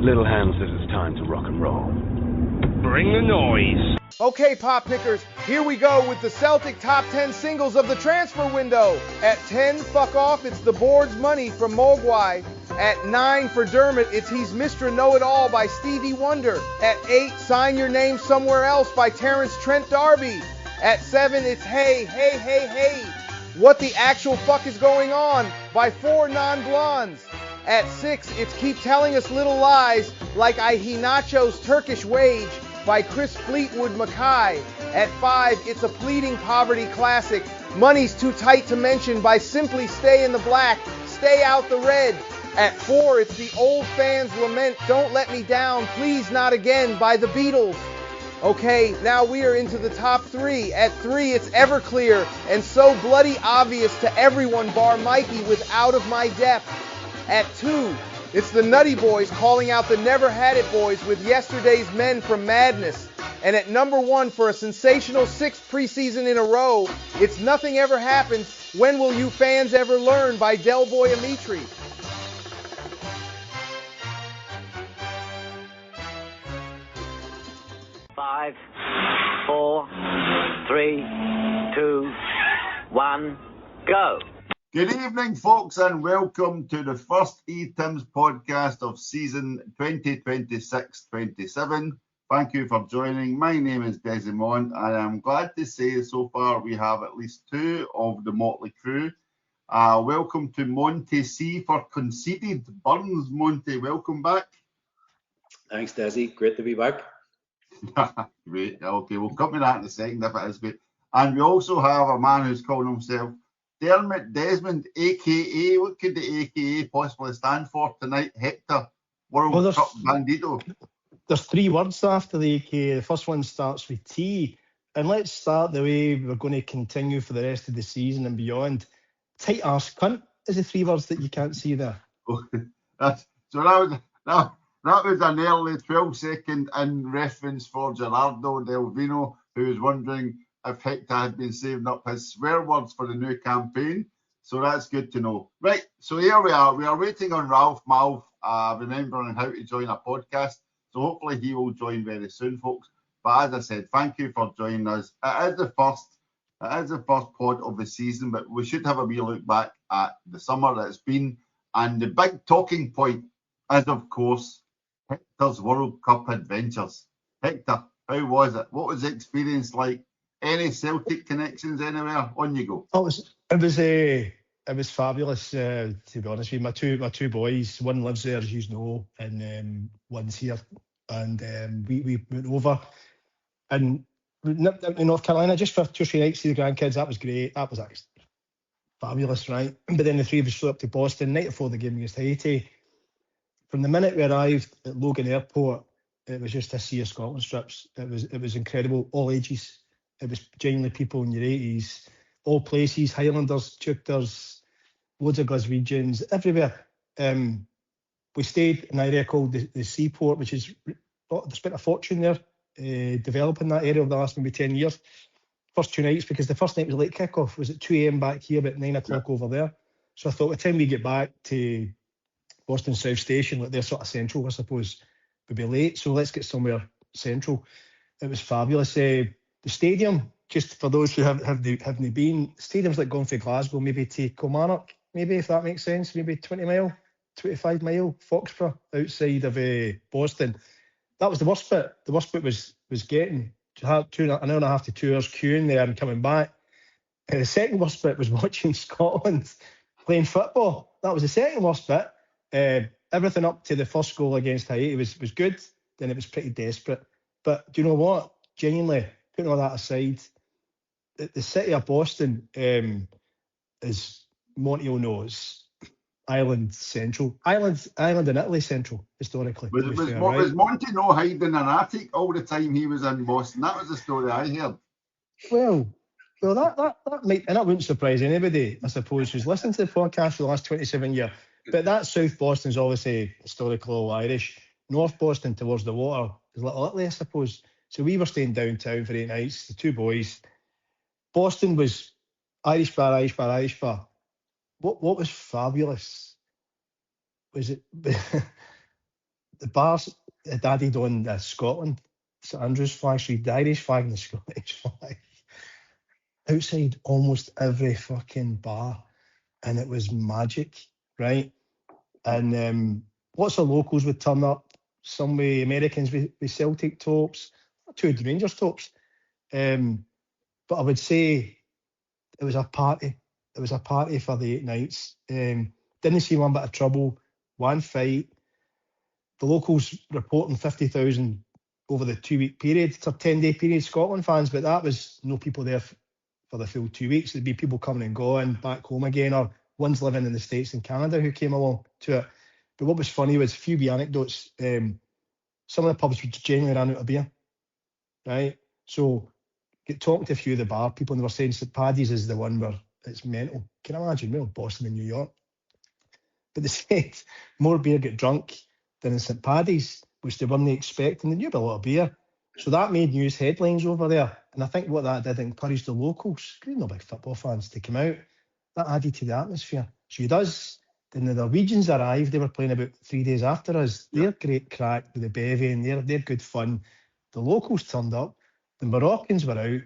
Little Ham says it's time to rock and roll. Bring the noise. Okay, pop pickers, here we go with the Celtic top 10 singles of the transfer window. At 10, Fuck Off, it's The Board's Money from Mogwai. At 9, for Dermot, it's He's Mr. Know-It-All by Stevie Wonder. At 8, Sign Your Name Somewhere Else by Terrence Trent D'Arby. At 7, it's Hey, Hey, Hey, Hey, What the Actual Fuck Is Going On by 4 Non-Blondes. At 6, it's Keep Telling Us Little Lies like Hinacho's Turkish Wage by Chris Fleetwood Mackay. At 5, it's a pleading poverty classic, Money's Too Tight to Mention by Simply Stay in the Black, Stay Out the Red. At 4, it's the old fans' lament, Don't Let Me Down, Please Not Again by the Beatles. Okay, now we are into the top 3. At 3, it's Everclear and So Bloody Obvious to Everyone bar Mikey with Out of My Depth. At 2, it's the Nutty Boys calling out the Never Had It Boys with Yesterday's Men from Madness. And at number 1 for a sensational 6th preseason in a row, it's Nothing Ever Happens, When Will You Fans Ever Learn by Del Boy Amitri. Five, 4, 3, 2, 1, go. Good evening, folks, and welcome to the first E-Tims podcast of season 2026-27. Thank you for joining. My name is Daizen, and I'm glad to say so far we have at least 2 of the motley crew. Welcome to Monty C for Conceded. Burns, Monty, welcome back. Thanks, Desi. Great to be back. Great. Okay, we'll come to that in a second if it is good. And we also have a man who's calling himself Dermot Desmond, a.k.a. what could the a.k.a. possibly stand for tonight? Hector, World Cup Bandito. There's 3 words after the a.k.a. The first one starts with T. And let's start the way we're going to continue for the rest of the season and beyond. Tight arse cunt is the 3 words that you can't see there. That was an early 12-second in reference for Gerardo Delvino, who was wondering if Hector had been saving up his swear words for the new campaign. So that's good to know. Right, so here we are. We are waiting on Ralph Malph, remembering how to join a podcast. So hopefully he will join very soon, folks. But as I said, thank you for joining us. It is the first pod of the season, but we should have a wee look back at the summer that's been. And the big talking point is, of course, Hector's World Cup adventures. Hector, how was it? What was the experience like? Any Celtic connections anywhere? On you go. It was fabulous. To be honest with you, my two boys. One lives there, as you know, and one's here. And we went over and nipped into North Carolina just for 2 or 3 nights to see the grandkids. That was great. That was actually fabulous, right? But then the 3 of us flew up to Boston night before the game against Haiti. From the minute we arrived at Logan Airport, it was just a sea of Scotland strips. It was incredible, all ages. It was genuinely people in your 80s, all places, Highlanders, Tutors, loads of Glaswegians, everywhere. We stayed in an area called the Seaport, which is, they spent a fortune there developing that area over the last maybe 10 years. First 2 nights, because the first night was late kickoff, was at 2 a.m. back here, but 9 o'clock over there. So I thought by the time we get back to Boston South Station, like they're sort of central, I suppose, would be late. So let's get somewhere central. It was fabulous. The stadium, just for those who haven't been, stadium's like going from Glasgow, maybe to Kilmarnock, maybe, if that makes sense, maybe 25 mile, Foxborough, outside of Boston. That was the worst bit. The worst bit was getting an hour and a half to 2 hours queuing there and coming back. And the second worst bit was watching Scotland playing football. That was the second worst bit. Everything up to the first goal against Haiti was good. Then it was pretty desperate. But do you know what? Genuinely, putting all that aside, the city of Boston is, Monty will know, it's Ireland Central. Ireland and Italy Central, historically. Was Monty no hiding in an attic all the time he was in Boston? That was the story I heard. Well, that might, and that wouldn't surprise anybody, I suppose, who's listened to the podcast for the last 27 years. But that South Boston's obviously historically all Irish. North Boston towards the water is Little Italy, I suppose. So we were staying downtown for 8 nights, the 2 boys. Boston was Irish bar. What was fabulous was it the bars had added on the Scotland, St Andrews flag, so the Irish flag and the Scottish flag outside almost every fucking bar, and it was magic, right? And lots of locals would turn up, some with Americans with Celtic tops, two with Rangers tops. But I would say it was a party. It was a party for the 8 nights. Didn't see one bit of trouble, one fight. The locals reporting 50,000 over the 2-week period. It's a 10-day period, Scotland fans, but that was no people there for the full 2 weeks. There'd be people coming and going back home again, or ones living in the States and Canada who came along to it. But what was funny was a few wee anecdotes. Some of the pubs genuinely ran out of beer, right? So get talking to a few of the bar people, and they were saying St Paddy's is the one where it's mental. Can you imagine? We're in Boston and New York. But they said more beer get drunk than in St Paddy's, which they weren't expecting. They knew about a lot of beer. So that made news headlines over there. And I think what that did encourage the locals, no big football fans, to come out. That added to the atmosphere. So he does. Then the Norwegians arrived. They were playing about 3 days after us. They're great crack with the bevy, and they're good fun. The locals turned up. The Moroccans were out,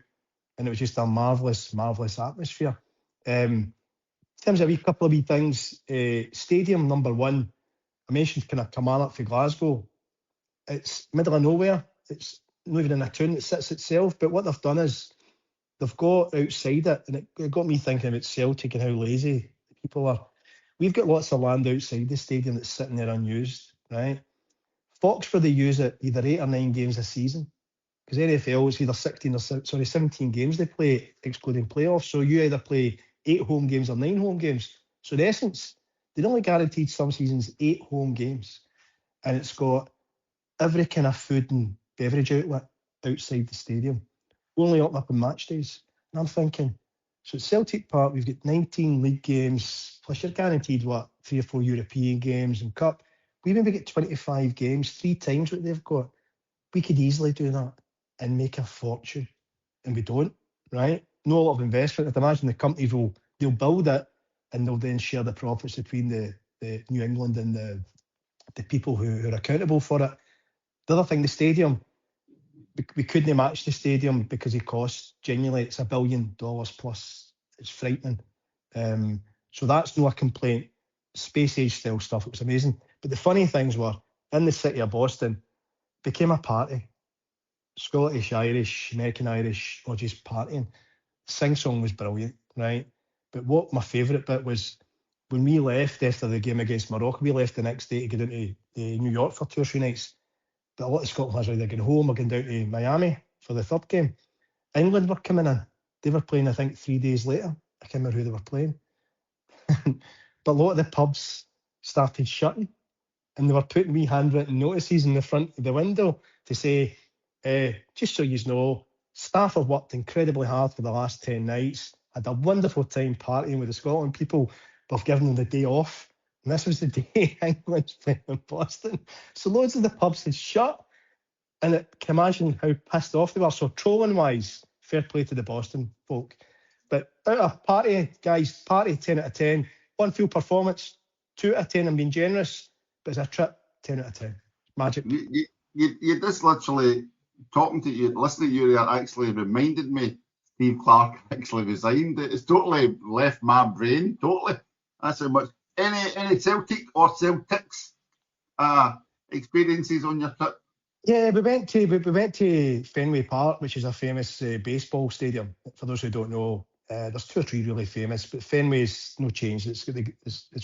and it was just a marvellous, marvellous atmosphere. In terms of a couple of wee things, stadium number one, I mentioned kind of Kilmarnock for Glasgow. It's middle of nowhere. It's not even in a town that sits itself. But what they've done is they've got outside it, and it got me thinking about Celtic and how lazy people are. We've got lots of land outside the stadium that's sitting there unused, right? Foxford, they use it either 8 or 9 games a season, because NFL is either 17 games they play, excluding playoffs. So you either play 8 home games or 9 home games. So in essence, they're only guaranteed some seasons 8 home games, and it's got every kind of food and beverage outlet outside the stadium, only up on match days. And I'm thinking, so at Celtic Park, we've got 19 league games, plus you're guaranteed, 3 or 4 European games and Cup. We maybe get 25 games, 3 times what they've got. We could easily do that and make a fortune. And we don't, right? No lot of investment. I'd imagine the companies they'll build it, and they'll then share the profits between the New England and the people who are accountable for it. The other thing, the stadium, we couldn't match the stadium because it costs, genuinely, it's $1 billion plus. It's frightening. So that's no a complaint. Space age style stuff, it was amazing. But the funny things were, in the city of Boston, became a party. Scottish, Irish, American Irish, or just partying. Sing-song was brilliant, right? But what my favourite bit was, when we left after the game against Morocco, we left the next day to get into New York for 2 or 3 nights. But a lot of Scotland players were either going home or going down to Miami for the 3rd game. England were coming in. They were playing, I think, 3 days later. I can't remember who they were playing. But a lot of the pubs started shutting, and they were putting wee handwritten notices in the front of the window to say, just so you know, staff have worked incredibly hard for the last 10 nights, had a wonderful time partying with the Scotland people, but have given them the day off. And this was the day England's playing in Boston. So loads of the pubs had shut, and I can imagine how pissed off they were. So trolling-wise, fair play to the Boston folk. But out of party, guys, party 10 out of 10. On field performance, 2 out of 10. I'm being generous, but as a trip, 10 out of 10. Magic. You just literally, talking to you, listening to you there, actually reminded me Steve Clarke actually resigned. It's totally left my brain, totally. That's how much. Any Celtic or Celtics experiences on your trip? Yeah, we went to Fenway Park, which is a famous baseball stadium. For those who don't know, there's 2 or 3 really famous, but Fenway's no change. It's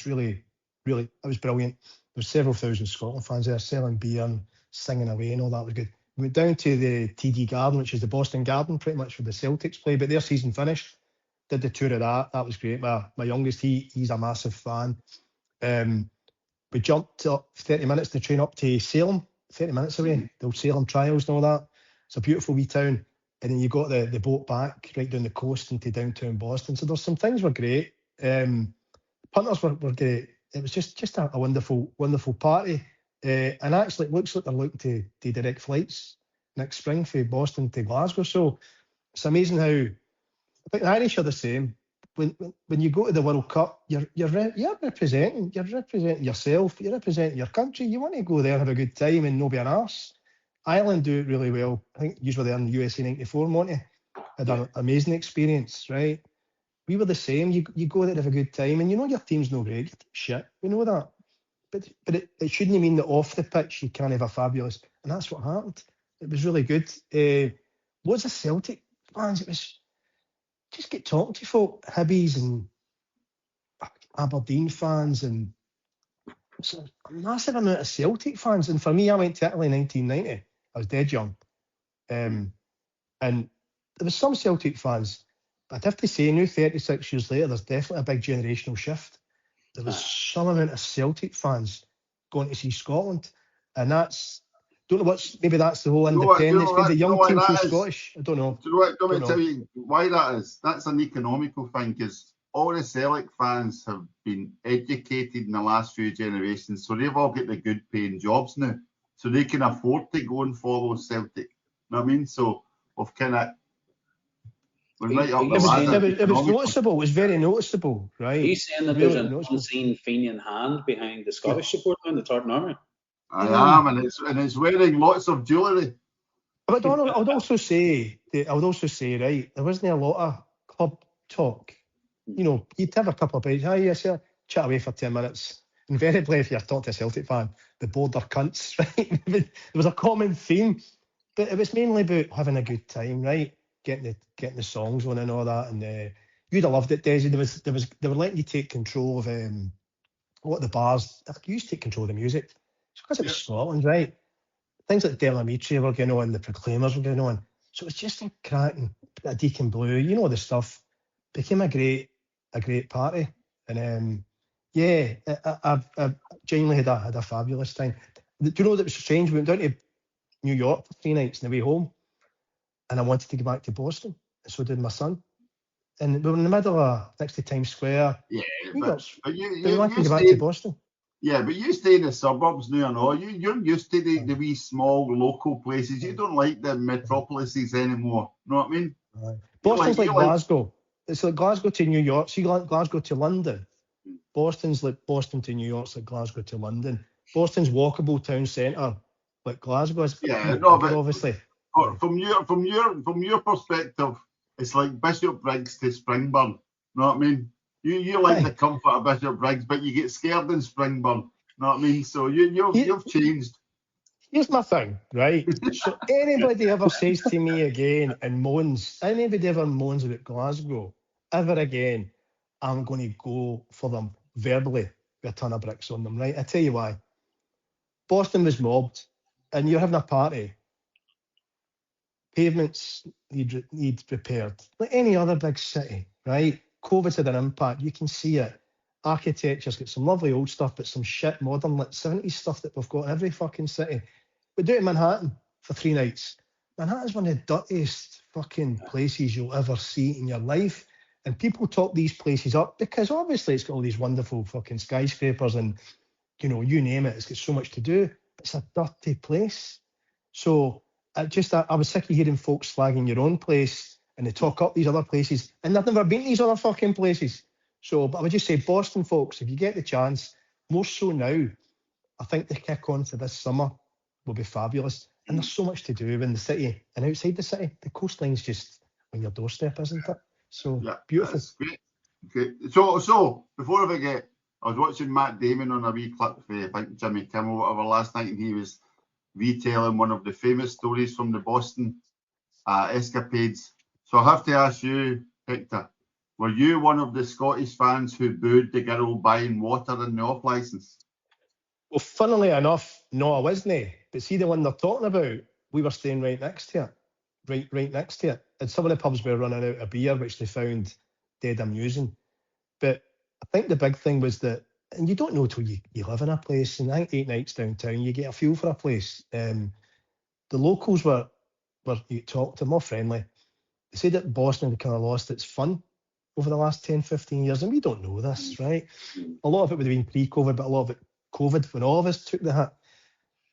really, really, it was brilliant. There were several thousand Scotland fans there selling beer and singing away, and all that was good. We went down to the TD Garden, which is the Boston Garden, pretty much where the Celtics play, but their season finished. Did the tour of that. That was great. My youngest, he's a massive fan. We jumped up 30 minutes to train up to Salem, 30 minutes away, the old Salem trials and all that. It's a beautiful wee town. And then you got the boat back right down the coast into downtown Boston. So there's some things were great. Punters were great. It was just a wonderful, wonderful party. And actually, it looks like they're looking to direct flights next spring from Boston to Glasgow. So it's amazing how, I think the Irish are the same. when you go to the World Cup, you're representing yourself, you're representing your country. You want to go there and have a good time and not be an arse. Ireland do it really well. I think you were there in the USA '94, Monty. Had an amazing experience, right? We were the same. You go there and have a good time, and you know your team's no great. Shit, we know that. But it shouldn't mean that off the pitch you can't have a fabulous. And that's what happened. It was really good. What's the Celtic fans? It was just get talking to folk, Hibbies and Aberdeen fans, and it's a massive amount of Celtic fans. And for me, I went to Italy in 1990. I was dead young. And there was some Celtic fans, but I'd have to say now, 36 years later, there's definitely a big generational shift. There was some amount of Celtic fans going to see Scotland. And don't know what's, maybe that's the whole independence. Maybe the young team feel Scottish. I don't know. Do you know what? Let me tell you why that is. That's an economical thing, because all the Celtic fans have been educated in the last few generations, so they've all got the good paying jobs now. So they can afford to go and follow Celtic. You know what I mean? So we've kind of right up the ladder. It was noticeable. It was very noticeable, right? He's saying that Really there's an unseen Fenian hand behind the Scottish support in the Tartan Army. I am, and it's wearing lots of jewellery. But I would also say, right, there wasn't a lot of club talk. You know, you'd have a couple of bites. Yes, chat away for 10 minutes. Invariably, if you're talking to a Celtic fan, the border cunts, right? There was a common theme, but it was mainly about having a good time, right? Getting the songs on and all that, and you'd have loved it, Daizen. They were letting you take control of a lot of the bars. You used to take control of the music. It's because it was Scotland, right? Things like Delamitri were going on, the Proclaimers were going on. So it was just a cracking, a Deacon Blue, you know, the stuff. Became a great party. And I've genuinely had a fabulous time. Do you know that was strange? We went down to New York for 3 nights on the way home, and I wanted to go back to Boston, and so did my son. And we were in the middle of next to Times Square. Yeah, we wanted to go back to Boston. Yeah, but you stay in the suburbs now and all. You're used to the wee small local places. You don't like the metropolises anymore. You know what I mean? Boston's like Glasgow. It's like Glasgow to New York. See, Glasgow to London. Boston's like Boston to New York. It's like Glasgow to London. Boston's walkable town centre, like Glasgow is. Yeah, no, but obviously. From your perspective, it's like Bishop Briggs to Springburn. You know what I mean? You like the comfort of Bishop Briggs, but you get scared in Springburn. You know what I mean? So you've changed. Here's my thing, right? So anybody ever says to me again and anybody ever moans about Glasgow ever again, I'm going to go for them verbally with a ton of bricks on them, right? I tell you why. Boston was mobbed, and you're having a party. Pavements need repaired, like any other big city, right? COVID's had an impact. You can see it. Architecture's got some lovely old stuff, but some shit modern, like 70s stuff that we've got in every fucking city. We do it in Manhattan for 3 nights. Manhattan's one of the dirtiest fucking places you'll ever see in your life. And people talk these places up because obviously it's got all these wonderful fucking skyscrapers and, you know, you name it, it's got so much to do. It's a dirty place. So I was sick of hearing folks slagging your own place and they talk up these other places and they've never been to these other fucking places. So, but I would just say, Boston folks, if you get the chance, more so now, I think the kick on for this summer will be fabulous. And there's so much to do in the city and outside the city. The coastline's just on your doorstep, isn't it? So beautiful. Great. Okay. So before I forget, I was watching Matt Damon on a wee clip for I think Jimmy Kimmel or whatever last night, and he was retelling one of the famous stories from the Boston escapades. So I have to ask you, Hector, were you one of the Scottish fans who booed the girl buying water in the off licence? Well, funnily enough, no, I wasn't. But see the one they're talking about, we were staying right next to it. Right next to it. And some of the pubs were running out of beer, which they found dead amusing. But I think the big thing was that, and you don't know till you live in a place, and I think 8 nights downtown, you get a feel for a place. The locals were you talk to, more friendly. They said that Boston had kind of lost its fun over the last 10, 15 years, and we don't know this, right? A lot of it would have been pre-COVID, but a lot of it COVID, when all of us took the hit.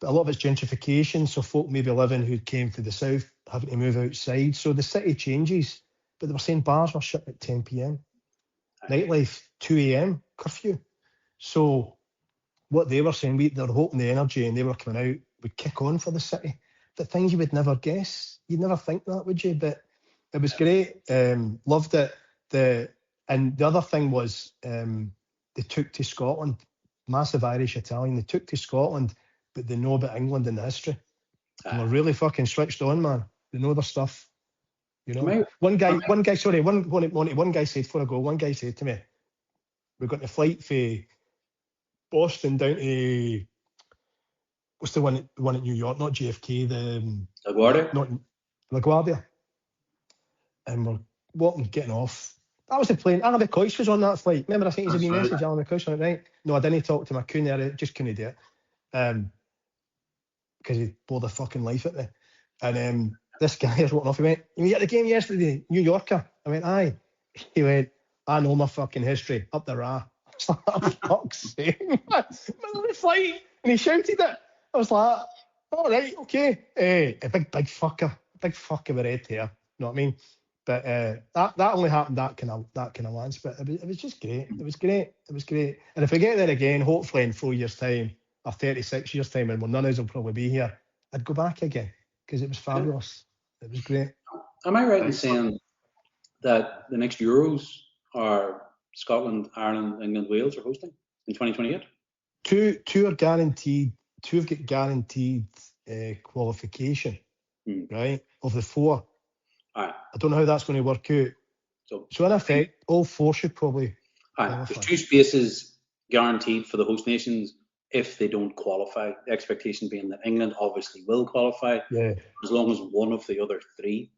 But a lot of it's gentrification, so folk maybe living who came from the south having to move outside. So the city changes, but they were saying bars were shut at 10 p.m. nightlife, 2 a.m. curfew. So what they were saying, they were hoping the energy and they were coming out would kick on for the city. But things you would never guess. You'd never think that, would you? But it was great. Loved it. And the other thing was they took to Scotland, massive Irish Italian. They took to Scotland, but they know about England and the history. And they're really fucking switched on, man. They know their stuff. You know, one guy said before I go, one guy said to me, we've got the flight for Boston down to, what's the one at New York, not JFK, the LaGuardia? Not LaGuardia. And we're walking, getting off. That was the plane. Alan McCoy was on that flight. Remember I sent you a wee message, Alan McCoy on it, right? No, I didn't talk to him. I couldn't, just couldn't do it. Because he bore the fucking life at me. And this guy was walking off. He went, "You at the game yesterday, New Yorker?" I went, "Aye." He went, "I know my fucking history up the ra." I was like, "Oh, fuck's sake, man. The flight." And he shouted it. I was like, "All right, okay." A big fucker with red hair. You know what I mean? But that only happened that kind of once. But it was just great. It was great. And if we get there again, hopefully in 4 years' time or 36 years' time, and none of us will probably be here, I'd go back again because it was fabulous. It was great. Am I right in saying that the next Euros are Scotland, Ireland, England, Wales are hosting in 2028? Two are guaranteed. Two have got guaranteed qualification, right? Of the four. Aye. I don't know how that's going to work out. So in effect, all four should probably qualify. There's 2 spaces guaranteed for the host nations if they don't qualify. The expectation being that England obviously will qualify, as long as one of the other 3,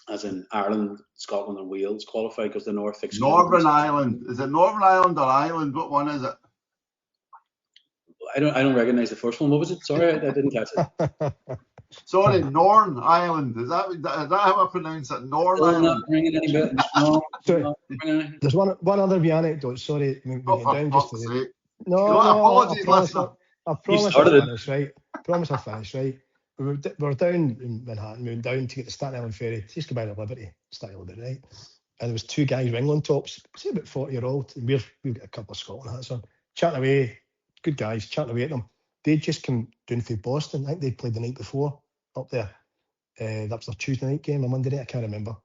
as in Ireland, Scotland, and Wales qualify, because the North excludes. Northern Ireland. Is it Northern Ireland or Ireland? What one is it? I don't recognise the first one. What was it? Sorry, I didn't catch it. Sorry, Northern Ireland. Is that how I pronounce it? Northern Ireland. Not ringing any bells. No, there's one other wee anecdote. Sorry, we get down just to the... No, apologies, listener. I promise I'll finish, right? I'll finish, right? We were down in Manhattan. We went down to get the Staten Island ferry, just go by the Liberty style of it, right? And there was 2 guys with England tops, say about 40-year-old, and we've got a couple of Scotland hats on, chatting away, good guys, chatting away at them. They'd just come down from Boston. I think they'd played the night before up there. That was their Tuesday night game or Monday night, I can't remember.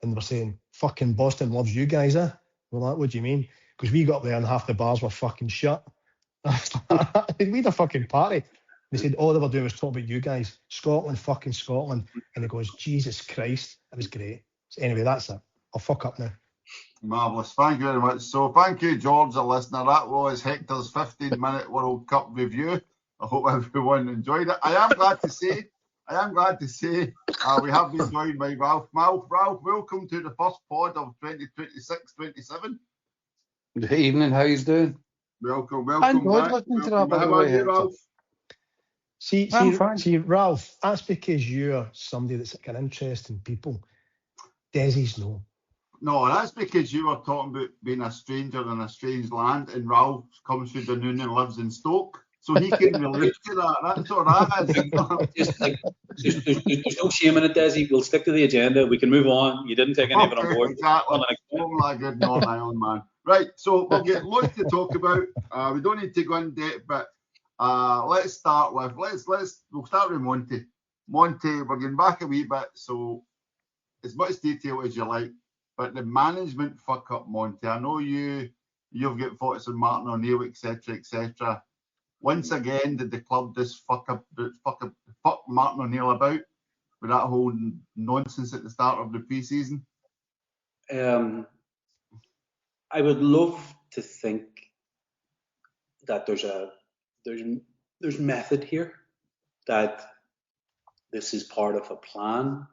And they were saying, "Fucking Boston loves you guys, eh?" Well, like, what do you mean? Because we got there and half the bars were fucking shut. We had a fucking party. They said all they were doing was talking about you guys. Fucking Scotland. And it goes, Jesus Christ. It was great. So anyway, that's it. I'll fuck up now. Marvellous. Thank you very much. So thank you, George, the listener. That was Hector's 15-minute World Cup review. I hope everyone enjoyed it. I am glad to say we have been joined by Ralph. Ralph, welcome to the first pod of 2026-27. Good evening. How you doing? Welcome. I'm good. Listening to that, by the way, Ralph? See, Ralph, that's because you're somebody that's like an interest in people. Desi's no. No, that's because you were talking about being a stranger in a strange land, and Ralph comes through Dunoon and lives in Stoke, so he can relate to that. That's what that is. There's no shame in it, Desi. We'll stick to the agenda. We can move on. You didn't take any of it on board. Exactly. Oh my good Northern Ireland man. Right, so we'll get loads to talk about. We don't need to go in depth, but let's start with we'll start with Monty. Monty, we're getting back a wee bit, so as much detail as you like. But the management fuck up, Monty. I know you've got thoughts on Martin O'Neill, etc. Once again, did the club just fuck Martin O'Neill about with that whole nonsense at the start of the pre-season? I would love to think that there's method here, that this is part of a plan,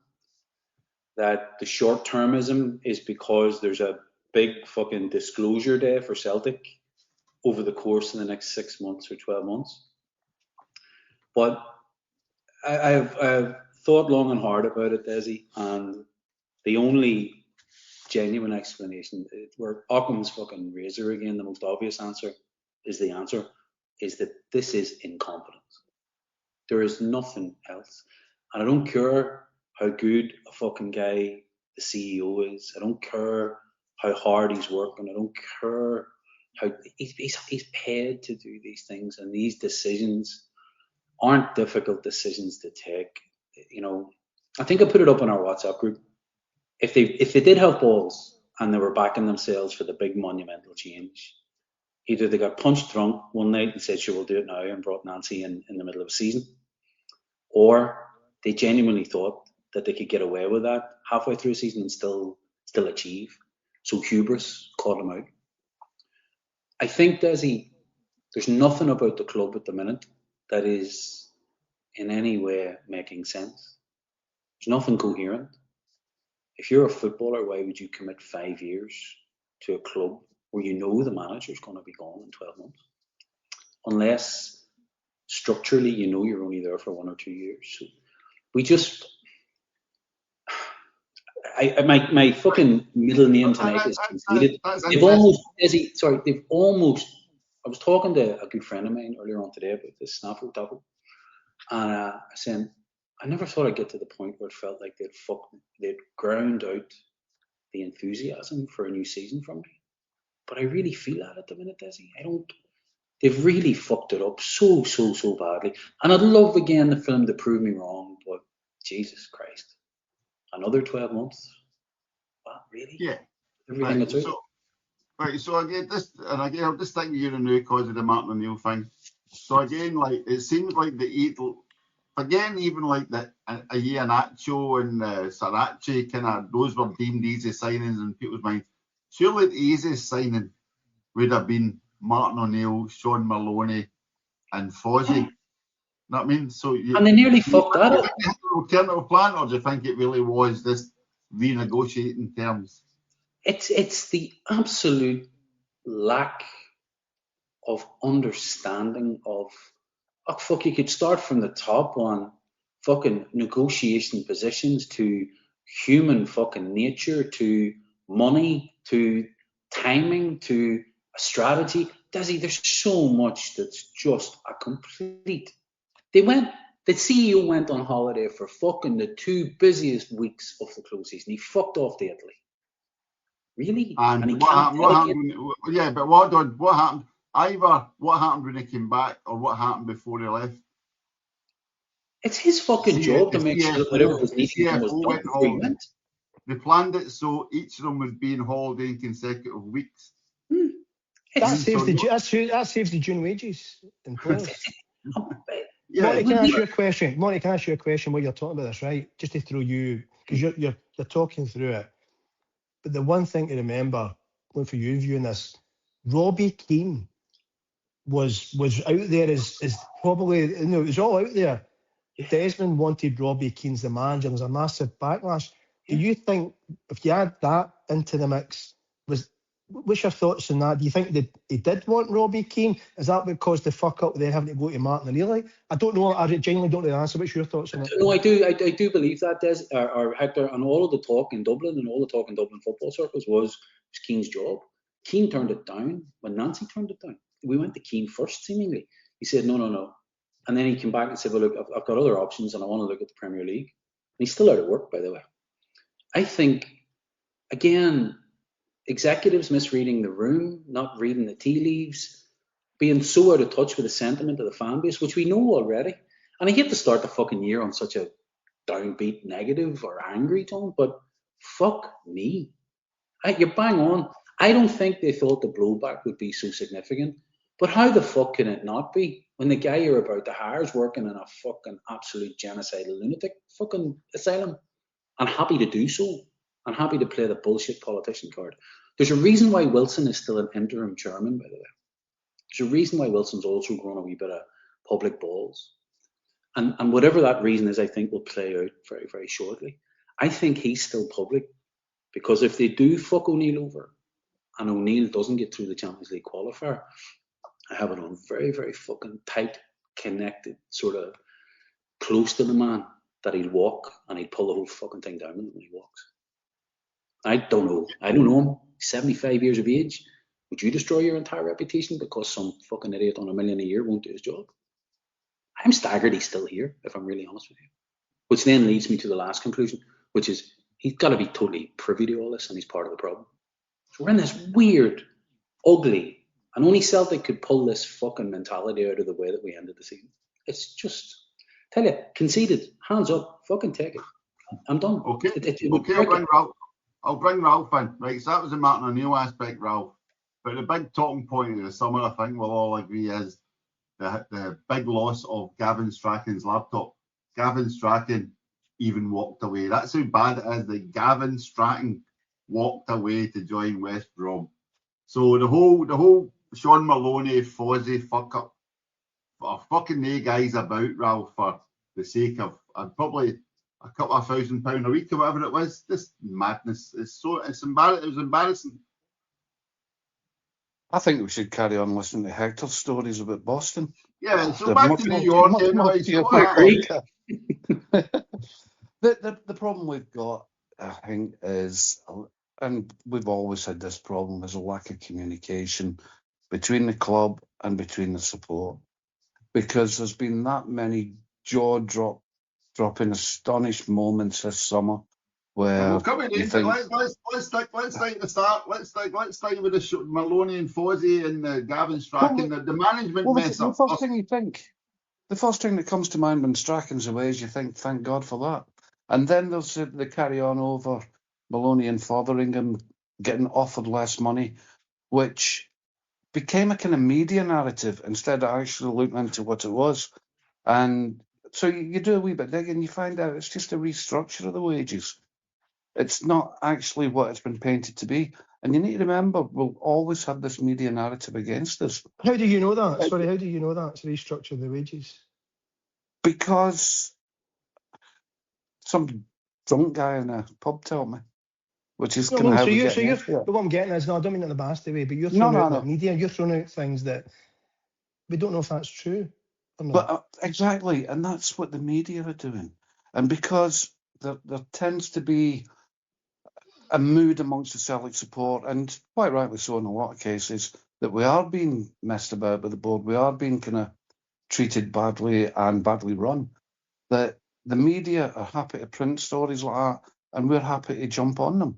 that the short-termism is because there's a big fucking disclosure day for Celtic over the course of the next 6 months or 12 months. But I've thought long and hard about it, Desi, and the only genuine explanation, where Occam's fucking razor again, the most obvious answer is that this is incompetence. There is nothing else. And I don't care how good a fucking guy the CEO is. I don't care how hard he's working. I don't care how he's paid to do these things, and these decisions aren't difficult decisions to take. You know, I think I put it up in our WhatsApp group. If they did have balls and they were backing themselves for the big monumental change, either they got punched drunk one night and said, sure, we'll do it now, and brought Nancy in the middle of a season, or they genuinely thought that they could get away with that halfway through a season and still achieve. So hubris caught them out. I think, Desi, there's nothing about the club at the minute that is in any way making sense. There's nothing coherent. If you're a footballer, why would you commit 5 years to a club where you know the manager's going to be gone in 12 months? Unless structurally you know you're only there for 1 or 2 years. So we just... my fucking middle name tonight is conceded. They've almost... I was talking to a good friend of mine earlier on today about this snafu tafu, and I said, I never thought I'd get to the point where it felt like they'd ground out the enthusiasm for a new season from me. But I really feel that at the minute, Desi. They've really fucked it up so badly. And I'd love again the film to prove me wrong, but Jesus Christ. Another 12 months? What, really? Yeah. Everything that's out. So again, I'm just thinking you're new because of the Martin O'Neill thing. So again, like, it seems like even like the Iheanacho and Sarachi, kind of, those were deemed easy signings in people's minds. Surely the easiest signing would have been Martin O'Neill, Sean Maloney, and Fozzie. You know what I mean? So and they nearly fucked that up. An alternative plan, or do you think it really was just renegotiating terms? It's the absolute lack of understanding of, oh fuck, you could start from the top on fucking negotiation positions to human fucking nature to money to timing to a strategy. Desi, there's so much that's just a complete... The CEO went on holiday for fucking the 2 busiest weeks of the close season. He fucked off to Italy. Really? And he what can't happened? What happened? Either what happened when he came back, or what happened before he left? It's his fucking job to make sure that whatever was needed was done before he went. They planned it so each of them would be on holiday in consecutive weeks. That saves the June wages in players. Monty, can I ask you a question? Monty, can I ask you a question while you're talking about this, right? Just to throw you, because you're talking through it. But the one thing to remember, going for you viewing this, Robbie Keane was out there as probably, it was all out there. Desmond wanted Robbie Keane as the manager. There was a massive backlash. Do you think, if you add that into the mix, what's your thoughts on that? Do you think that he did want Robbie Keane? Is that what caused the fuck up then having to go to Martin O'Neill? I don't know. I genuinely don't know the answer. What's your thoughts on it? No, I do believe that, Des, or Hector, and all of the talk in Dublin and all the talk in Dublin football circles was Keane's job. Keane turned it down when Nancy turned it down. We went to Keane first, seemingly. He said, no. And then he came back and said, well, look, I've got other options and I want to look at the Premier League. And he's still out of work, by the way. I think, again, executives misreading the room, not reading the tea leaves, being so out of touch with the sentiment of the fan base, which we know already. And I hate to start the fucking year on such a downbeat negative or angry tone, but fuck me. You're bang on. I don't think they thought the blowback would be so significant. But how the fuck can it not be when the guy you're about to hire is working in a fucking absolute genocidal lunatic fucking asylum and happy to do so and happy to play the bullshit politician card? There's a reason why Wilson is still an interim chairman, by the way. There's a reason why Wilson's also grown a wee bit of public balls. And whatever that reason is, I think will play out very, very shortly. I think he's still public because if they do fuck O'Neill over and O'Neill doesn't get through the Champions League qualifier, I have it on very, very fucking tight, connected, sort of close to the man that he'll walk and he'd pull the whole fucking thing down when he walks. I don't know him. 75 years of age. Would you destroy your entire reputation because some fucking idiot on $1 million a year won't do his job? I'm staggered he's still here, if I'm really honest with you. Which then leads me to the last conclusion, which is he's got to be totally privy to all this and he's part of the problem. So we're in this weird, ugly, and only Celtic could pull this fucking mentality out of the way that we ended the season. It's just, tell you, conceded, hands up, fucking take it. I'm done. Okay, It would okay, break it. I'll bring Ralph in. Right, so that was the Martin O'Neill aspect, Ralph. But the big talking point of the summer, I think we'll all agree, is the big loss of Gavin Strachan's laptop. Gavin Strachan even walked away. That's how bad it is that Gavin Strachan walked away to join West Brom. So the whole Sean Maloney Fozzie fuck up are fucking the guys about, Ralph, for the sake of probably a couple of £1,000 a week or whatever it was. This madness is it was embarrassing. I think we should carry on listening to Hector's stories about Boston. Yeah, so back to New York anyway. The problem we've got, I think, is, and we've always had this problem, is a lack of communication between the club and between the support, because there's been that many jaw-dropping, astonished moments this summer where let's start at the start. Let's start with the Maloney and Fozzie and the Gavin Strachan, the management mess up. The first thing that comes to mind when Strachan's away is you think, thank God for that. And then there's the carry on over Maloney and Fotheringham getting offered less money, which became a kind of media narrative instead of actually looking into what it was. And so you do a wee bit digging, you find out it's just a restructure of the wages. It's not actually what it's been painted to be. And you need to remember, we'll always have this media narrative against us. How do you know that? Sorry, how do you know that? It's a restructure of the wages. Because some drunk guy in a pub told me, which is kind of how we get into it. What I'm getting is, no, I don't mean it in the bastard way, but you're throwing out the media, you're throwing out things that we don't know if that's true or not. But exactly, and that's what the media are doing. And because there tends to be a mood amongst the Celtic support, and quite rightly so in a lot of cases, that we are being messed about by the board, we are being kind of treated badly and badly run, that the media are happy to print stories like that, and we're happy to jump on them.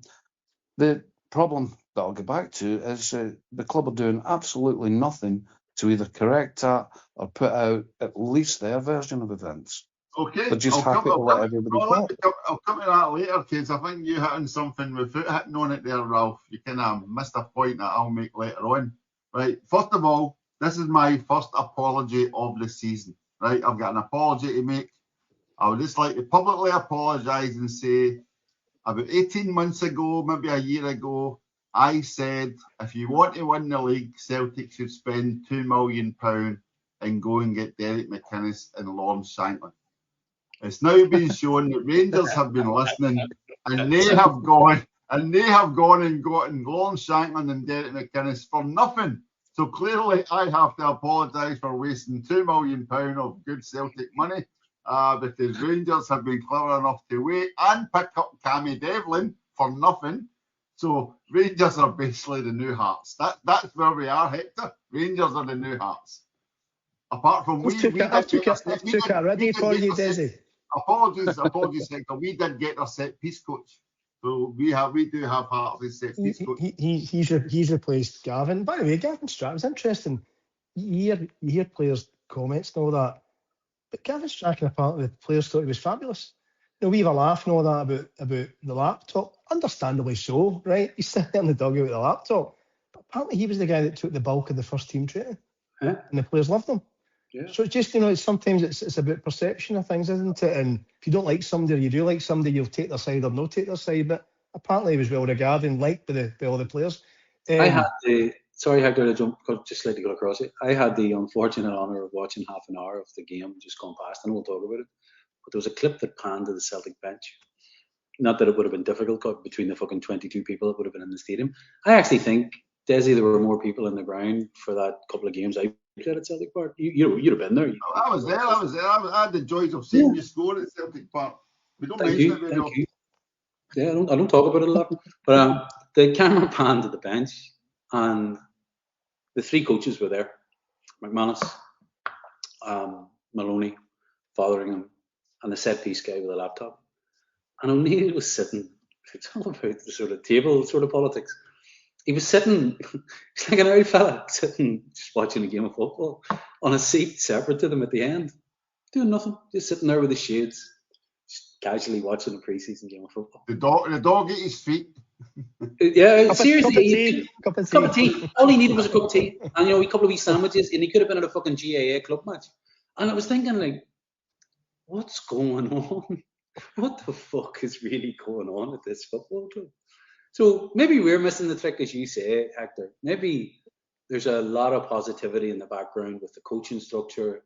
The problem that I'll get back to is the club are doing absolutely nothing to either correct that or put out at least their version of events. Okay, They're just happy to let everybody talk. I'll come to that later, kids. I think you hitting something without hitting on it there, Ralph. You kind of missed a point that I'll make later on. Right, first of all, this is my first apology of the season. Right, I've got an apology to make. I would just like to publicly apologise and say, about 18 months ago, maybe a year ago, I said, if you want to win the league, Celtic should spend £2 million and go and get Derek McInnes and Lawrence Shankland. It's now been shown that Rangers have been listening, and they have gone and gotten Lawrence Shankland and Derek McInnes for nothing. So clearly, I have to apologise for wasting £2 million of good Celtic money, because Rangers have been clever enough to wait and pick up Cammy Devlin for nothing. So Rangers are basically the new Hearts. That's where we are, Hector. Rangers are the new Hearts. Apart from I've took it already for you, Desi. Apologies, Hector. We did get our set piece coach. So we do have Hearts as set piece coach. He's replaced Gavin. By the way, Gavin Strachan, it's interesting. You hear players' comments and all that. But Gavin Strachan, apparently, the players thought he was fabulous. We have a laugh and all that about the laptop. Understandably so, right? He's sitting there in the dugout with the laptop. But apparently he was the guy that took the bulk of the first team training. Yeah. And the players loved him. Yeah. So it's just, sometimes it's about perception of things, isn't it? And if you don't like somebody or you do like somebody, you'll take their side or not take their side. But apparently he was well regarded and liked by all the players. Sorry, Hector, to jump, just slightly go across it. I had the unfortunate honour of watching half an hour of the game just gone past, and we'll talk about it. But there was a clip that panned to the Celtic bench. Not that it would have been difficult between the fucking 22 people that would have been in the stadium. I actually think, Desi, there were more people in the ground for that couple of games I played at Celtic Park. You'd have been there. I was there. I had the joys of seeing you score at Celtic Park. We don't mention it very often. Yeah, I don't talk about it a lot. But the camera panned to the bench, and the three coaches were there. McManus, Maloney, Fotheringham, and the set-piece guy with a laptop. And O'Neill was sitting, it's all about the sort of table sort of politics. he was sitting, he's like an old fella sitting, just watching a game of football on a seat separate to them at the end, doing nothing, just sitting there with his shades, just casually watching a pre-season game of football. The dog at his feet. Yeah, seriously. Cup of tea. All he needed was a cup of tea and, a couple of wee sandwiches, and he could have been at a fucking GAA club match. And I was thinking, like, what's going on? What the fuck is really going on at this football club? So maybe we're missing the trick, as you say, Hector. Maybe there's a lot of positivity in the background with the coaching structure,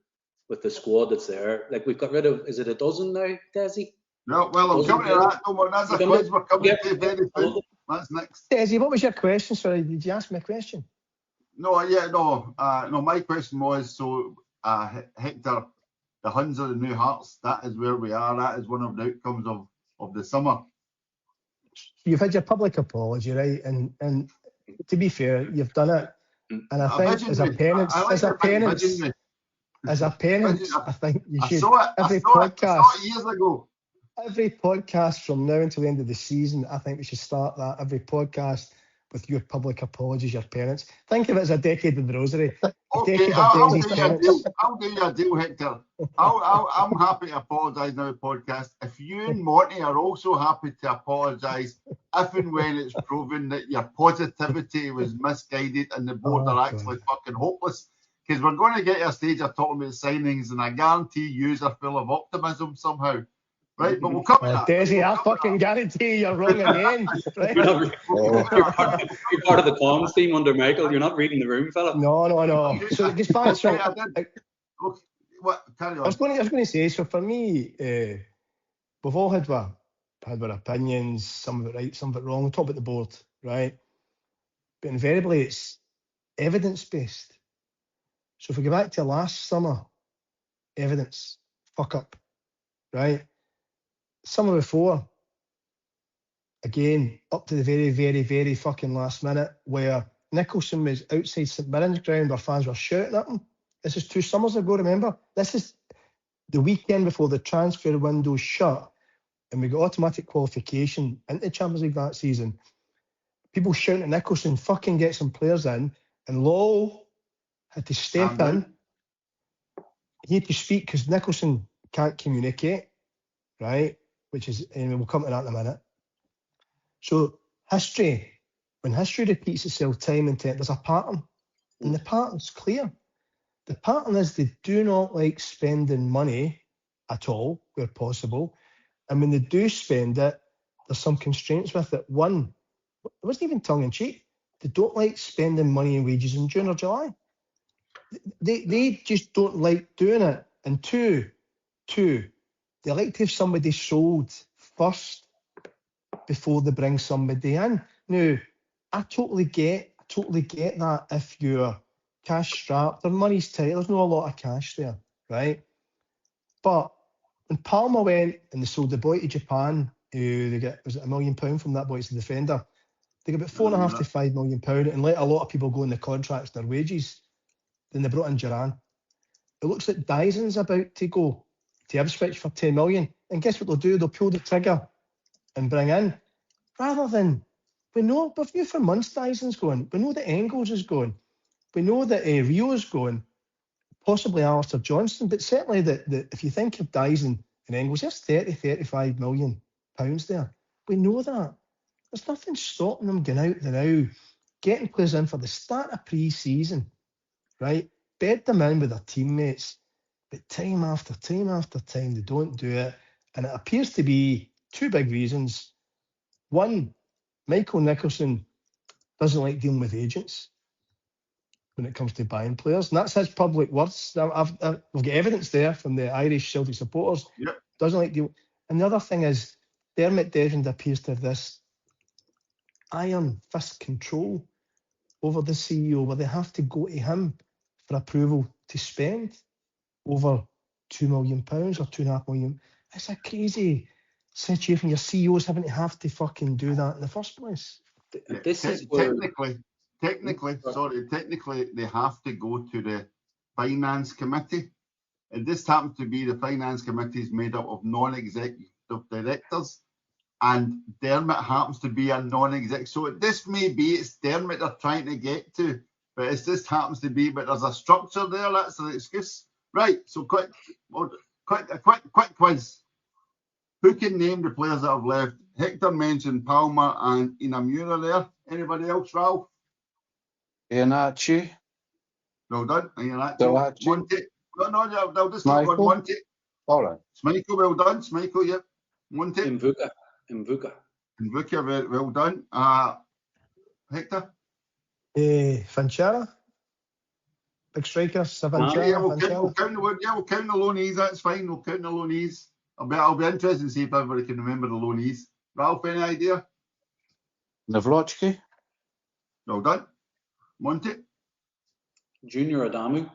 with the squad that's there. Like, we've got rid of, is it a dozen now, Desi? No, well, I'm coming to that. No, that's a quiz we're coming to very soon. That's next. Desi, what was your question? Sorry, did you ask me a question? No, my question was, so, Hector, the Huns are the new Hearts. That is where we are. That is one of the outcomes of the summer. You've had your public apology, right? And to be fair, you've done it. And I think as a parent, I think you should. I saw it years ago. Every podcast from now until the end of the season, I think we should start that. Every podcast with your public apologies, your parents. Think of it as a decade of the rosary. Okay, I'll do you a deal, Hector. I'm happy to apologise now on the podcast. If you and Monty are also happy to apologise if and when it's proven that your positivity was misguided and the board are actually fucking hopeless, because we're going to get to a stage of talking about signings, and I guarantee you are full of optimism somehow. Right, but we'll come to that. Desi, I fucking guarantee you're wrong again. Right? You're part of the comms team under Michael. You're not reading the room, fella. No. So just back. Carry on. I was going to say. So for me, we've all had our opinions. Some of it right, some of it wrong. We talk about the board, right? But invariably, it's evidence based. So if we go back to last summer, evidence, fuck up, right? Summer before, again, up to the very, very, very fucking last minute, where Nicholson was outside St Mirren's ground, where fans were shouting at him. This is 2 summers ago, remember? This is the weekend before the transfer window shut, and we got automatic qualification into the Champions League that season. People shouting at Nicholson, fucking get some players in, and Lowe had to step in. He had to speak because Nicholson can't communicate, right? Which is, anyway, we'll come to that in a minute. So history, when history repeats itself time and time, there's a pattern, and the pattern's clear. The pattern is they do not like spending money at all where possible, and when they do spend it, there's some constraints with it. One, it wasn't even tongue-in-cheek. They don't like spending money in wages in June or July. They just don't like doing it. And two, they like to have somebody sold first before they bring somebody in. Now, I totally get that if you're cash strapped or money's tight, there's not a lot of cash there, right? But when Palmer went and they sold the boy to Japan, they get, was it £1 million from that boy as a defender? They got about £4.5 to £5 million and let a lot of people go in the contracts and their wages. Then they brought in Duran. It looks like Daizen's about to go to Ipswich for 10 million. And guess what they'll do? They'll pull the trigger and bring in. Rather than, we've knew for months Daizen's going. We know that Engels is going. We know that Rio's going. Possibly Alistair Johnston. But certainly that if you think of Daizen and Engels, there's 35 million pounds there. We know that. There's nothing stopping them going out there now, getting players in for the start of pre-season, right? Bed them in with their teammates. But time after time after time, they don't do it. And it appears to be 2 big reasons. One, Michael Nicholson doesn't like dealing with agents when it comes to buying players. And that's his public words. We've got evidence there from the Irish Celtic supporters. Yep. Doesn't like dealing. And the other thing is, Dermot Desmond appears to have this iron fist control over the CEO, where they have to go to him for approval to spend over £2 million or £2.5 million. It's a crazy situation. Your CEOs having to have to fucking do that in the first place. This is where... Technically, they have to go to the finance committee. And this happens to be the finance committee is made up of non-executive directors. and Dermot happens to be a non-exec. So this may be it's Dermot they're trying to get to, but it just happens to be. But there's a structure there. That's the excuse, right? So quick quiz. Who can name the players that have left? Hector mentioned Palmer and Inamura there. Anybody else, Ralph? Iheanacho. Well done. Iheanacho. Delachi. Monty. No, they'll just keep on Michael. Monty. All right. Schmeichel, well done. Schmeichel, yep. Monty. Mvuka. Mvuka, very well done. Hector? Fanchara. Big striker, Savanchara. Yeah, we'll count the loanees, that's fine. We'll count the loanees. I'll be interested to see if everybody can remember the loanees. Ralph, any idea? Navrotsky. Well done. Monty? Junior Adamu.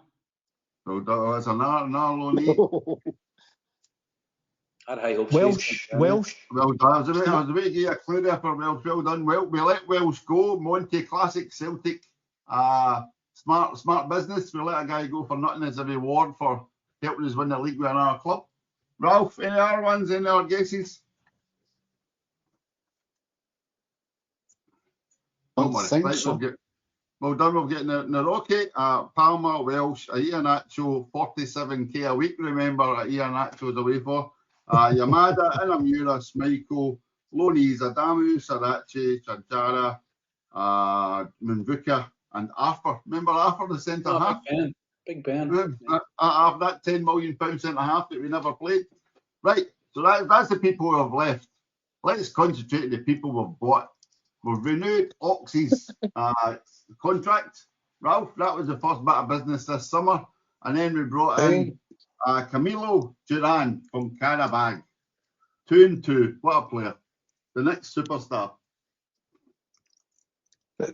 Well done. That's another loanee. Had high hopes. Welsh. Well done. I was about to give you a clue there for Welsh. Well done. Well, we let Welsh go. Monty, classic Celtic. Smart business. We let a guy go for nothing as a reward for helping us win the league with another club. Ralph, any other ones? Any other guesses? Don't think so. Well done. We're getting Naroki, Palmer, Welsh, Iheanacho, 47k a week. Remember, Iheanacho's away for. Yamada, Inamura, Schmeichel, Loanees, Adamu, Sarachi, Chanchara, Mvuka, and Arthur. Remember Arthur, the centre half? Big Ben. That £10 million centre half that we never played. Right, so that's the people who have left. Let's concentrate on the people we've bought. We've renewed Oxy's contract. Ralph, that was the first bit of business this summer. And then we brought in Camilo Duran from Karabag. 2-2. What a player. The next superstar.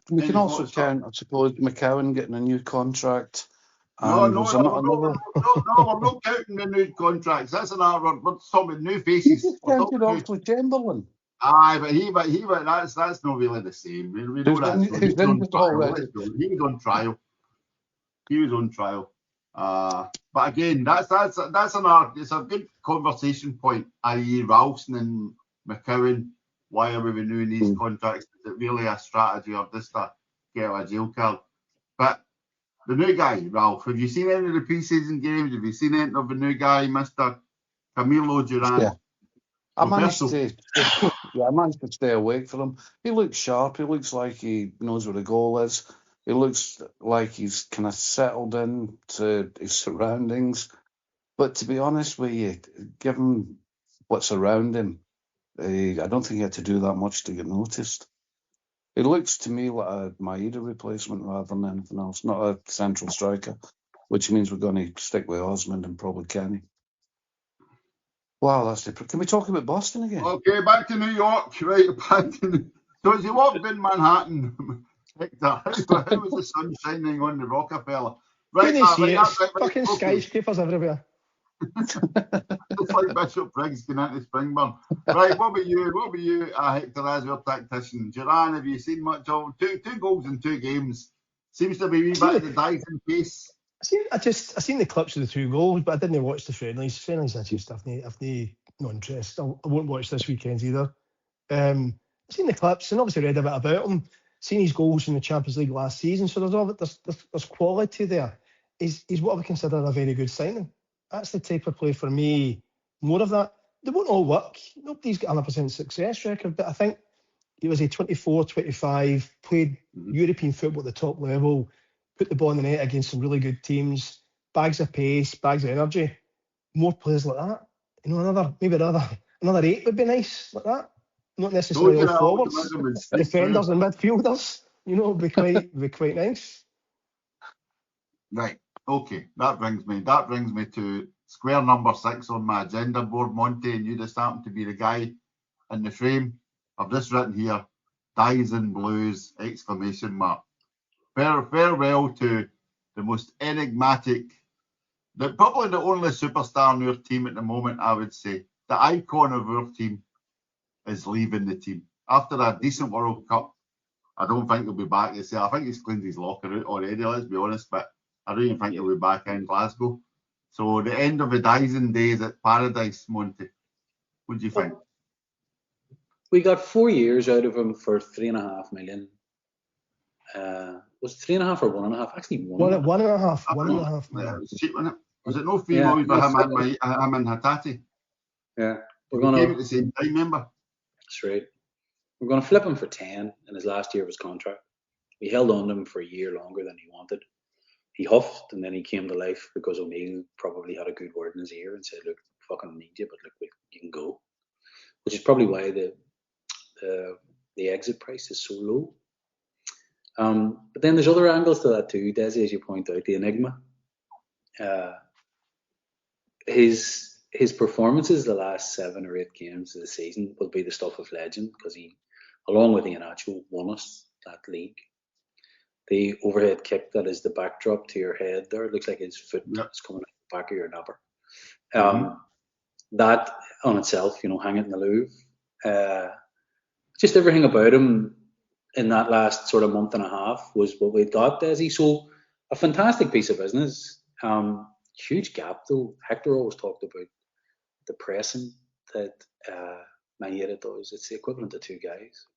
We can also count, I suppose, McCowan getting a new contract. No, we're not counting the new contracts. That's another word. We're talking new faces. He counted Oxley Chamberlain. Aye, but that's not really the same. We know that. He was on trial. He was on trial. But again, that's another. It's a good conversation point. I.e., Ralston and McCowan. Why are we renewing these contracts? Is it really a strategy or just to get a jail card? But the new guy, Ralph, have you seen any of the pre-season games? Have you seen any of the new guy, Mr. Camilo Duran? Yeah. I managed to stay awake for him. He looks sharp. He looks like he knows where the goal is. He looks like he's kind of settled in to his surroundings. But to be honest with you, given what's around him, I don't think he had to do that much to get noticed. He looks to me like a Maeda replacement rather than anything else, not a central striker, which means we're going to stick with Osmond and probably Kenny. Wow, that's different. Can we talk about Boston again? Okay, back to New York. Right, so as you walked in Manhattan, Hector, how was the sun shining on the Rockefeller? Right, fucking skyscrapers everywhere. It's like Bishop Briggs going into Springburn. Right, what about you, Hector, as your tactician? Duran, have you seen much of two goals in 2 games? Seems to be a wee bit of the Daizen pace. I seen the clips of the 2 goals, but I didn't watch the friendlies. Friendlies, I just have no interest. I won't watch this weekend either. I've seen the clips and obviously read a bit about him. Seen his goals in the Champions League last season, so there's quality there. He's what I would consider a very good signing. That's the type of play for me. More of that. They won't all work. Nobody's got 100% success record, but I think he was 24, 25, played European football at the top level, put the ball in the net against some really good teams, bags of pace, bags of energy. More players like that. Another 8 would be nice like that. Not necessarily all forwards, defenders and midfielders. Would be quite nice. Right. Okay. That brings me to square number 6 on my agenda board, Monty, and you just happen to be the guy in the frame. I've just written here, Daizen Blues, ! Farewell to the most enigmatic, probably the only superstar in our team at the moment, I would say. The icon of our team is leaving the team. After a decent World Cup, I don't think he'll be back. I think he's cleaned his locker out already, let's be honest, but I don't even think he'll be back in Glasgow. So the end of the Daizen days at Paradise, Monty. What do you think? We got 4 years out of him for 3.5 million. Was it 3.5 or 1.5? Actually, one. 1.5. 1.5 Yeah, million. it was cheap, wasn't it? Was it no free Yeah. movies for him and Hatati? Yeah, we're We came at gonna. the same time, remember? That's right. We're gonna flip him for 10 in his last year of his contract. We held on to him for a year longer than he wanted. He huffed and then he came to life because O'Neill probably had a good word in his ear and said, "Look, fucking need you, but look, you can go." Which is probably why the exit price is so low. But then there's other angles to that too, Desi, as you point out, the enigma. His performances the last 7 or 8 games of the season will be the stuff of legend because he, along with Iheanacho, won us that league. The overhead kick that is the backdrop to your head there, it looks like his foot is coming out the back of your napper. That on itself, hang it in the Louvre. Just everything about him in that last sort of month and a half was what we'd got, Desi. So a fantastic piece of business. Huge gap though. Hector always talked about the pressing that Maeda does. It's the equivalent of 2 guys.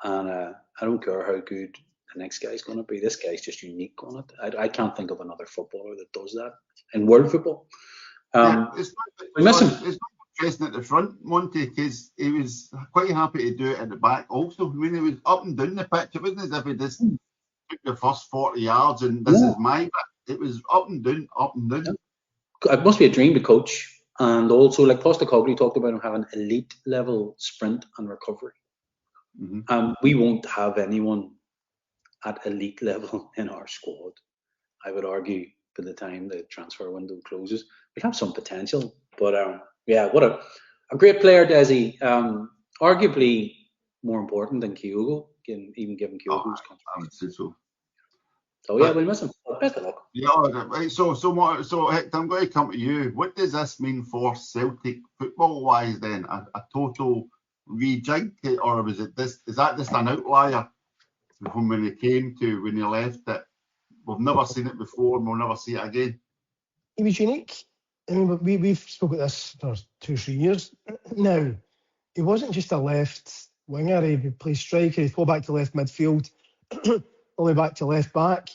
And I don't care how good the next guy's going to be. This guy's just unique on it. I can't think of another footballer that does that in world football. We miss him. It's not interesting at the front, Monty, because he was quite happy to do it at the back also. I mean, he was up and down the pitch. It wasn't as if he just took the first 40 yards and this is my bit. It was up and down, up and down. It must be a dream to coach. And also, like Postecoglou talked about him having elite level sprint and recovery. We won't have anyone at elite level in our squad, I would argue, by the time the transfer window closes. We have some potential, but what a great player, Desi. Arguably more important than Kyogo, even given Kyogo's contract. I would say so. So yeah, we'll miss him. Best of luck. Yeah, right. So Hector, I'm going to come to you. What does this mean for Celtic football-wise then? A total rejig, or was it this? Is that just an outlier from when he came to when he left? That we've never seen it before, and we'll never see it again. He was unique. I mean, we've spoken about this for 2 or 3 years now. He wasn't just a left winger. He would play striker. He'd go back to left midfield, all the way back to left back.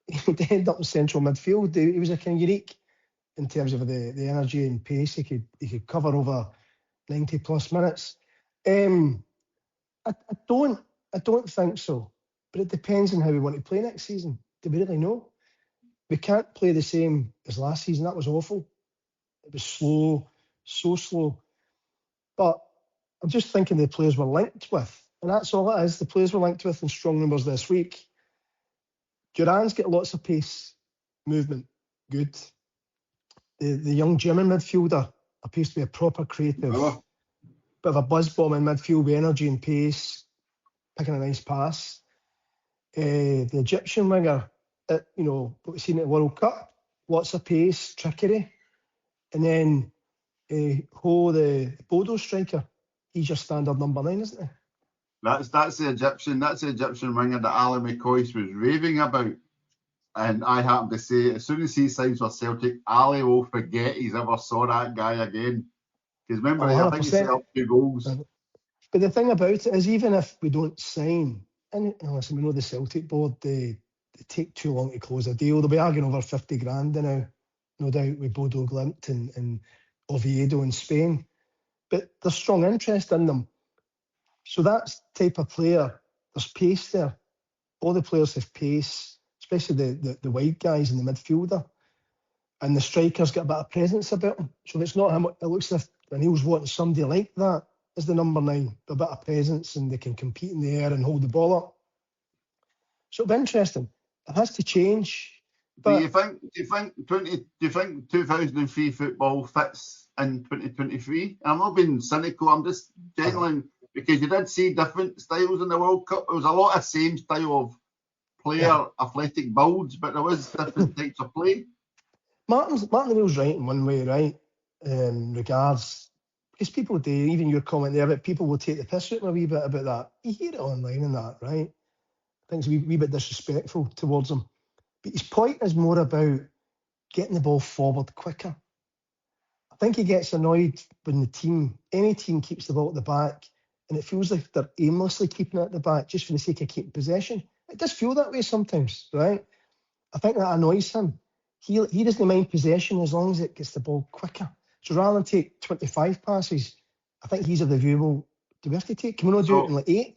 He'd end up in central midfield. He was a kind of unique in terms of the energy and pace. He could cover over 90 plus minutes. I don't think so. But it depends on how we want to play next season. Do we really know? We can't play the same as last season. That was awful. It was slow, so slow. But I'm just thinking the players we're linked with. And that's all it is. The players we're linked with in strong numbers this week. Duran's got lots of pace, movement, good. The young German midfielder appears to be a proper creative. Bit of a buzz bomb in midfield with energy and pace, picking a nice pass. The Egyptian winger, what we've seen at the World Cup, lots of pace, trickery. And then Ho, the Bodo striker, he's your standard number 9, isn't he? That's the Egyptian winger that Ali McCoy was raving about. And I happen to say, as soon as he signs for Celtic, Ali will forget he's ever saw that guy again. Because remember, I think he set up 2 goals. But the thing about it is, even if we don't sign, and listen, we know the Celtic board, they take too long to close a deal. They'll be arguing over 50 grand now, no doubt, with Bodo Glimt and Oviedo in Spain. But there's strong interest in them. So that type of player, there's pace there. All the players have pace, especially the wide guys and the midfielder. And the striker's got a bit of presence about him. So it's not him. It looks as if Neil's wanting somebody like that as the number 9, a bit of presence, and they can compete in the air and hold the ball up. So it'll be interesting. It has to change. But do you think 2003 football fits in 2023? I'm not being cynical. I'm just genuine, because you did see different styles in the World Cup. It was a lot of same style of player, athletic builds, but there was different types of play. Martin O'Neill's right in one way, right? Regards, because people do, even your comment there, but people will take the piss out a wee bit about that. You hear it online and that, right? I think it's a wee bit disrespectful towards him. But his point is more about getting the ball forward quicker. I think he gets annoyed when any team keeps the ball at the back and it feels like they're aimlessly keeping it at the back just for the sake of keeping possession. It does feel that way sometimes, right? I think that annoys him. He doesn't mind possession as long as it gets the ball quicker. So rather than take 25 passes, I think he's of the view, well, do we have to take, can we not do it in like 8?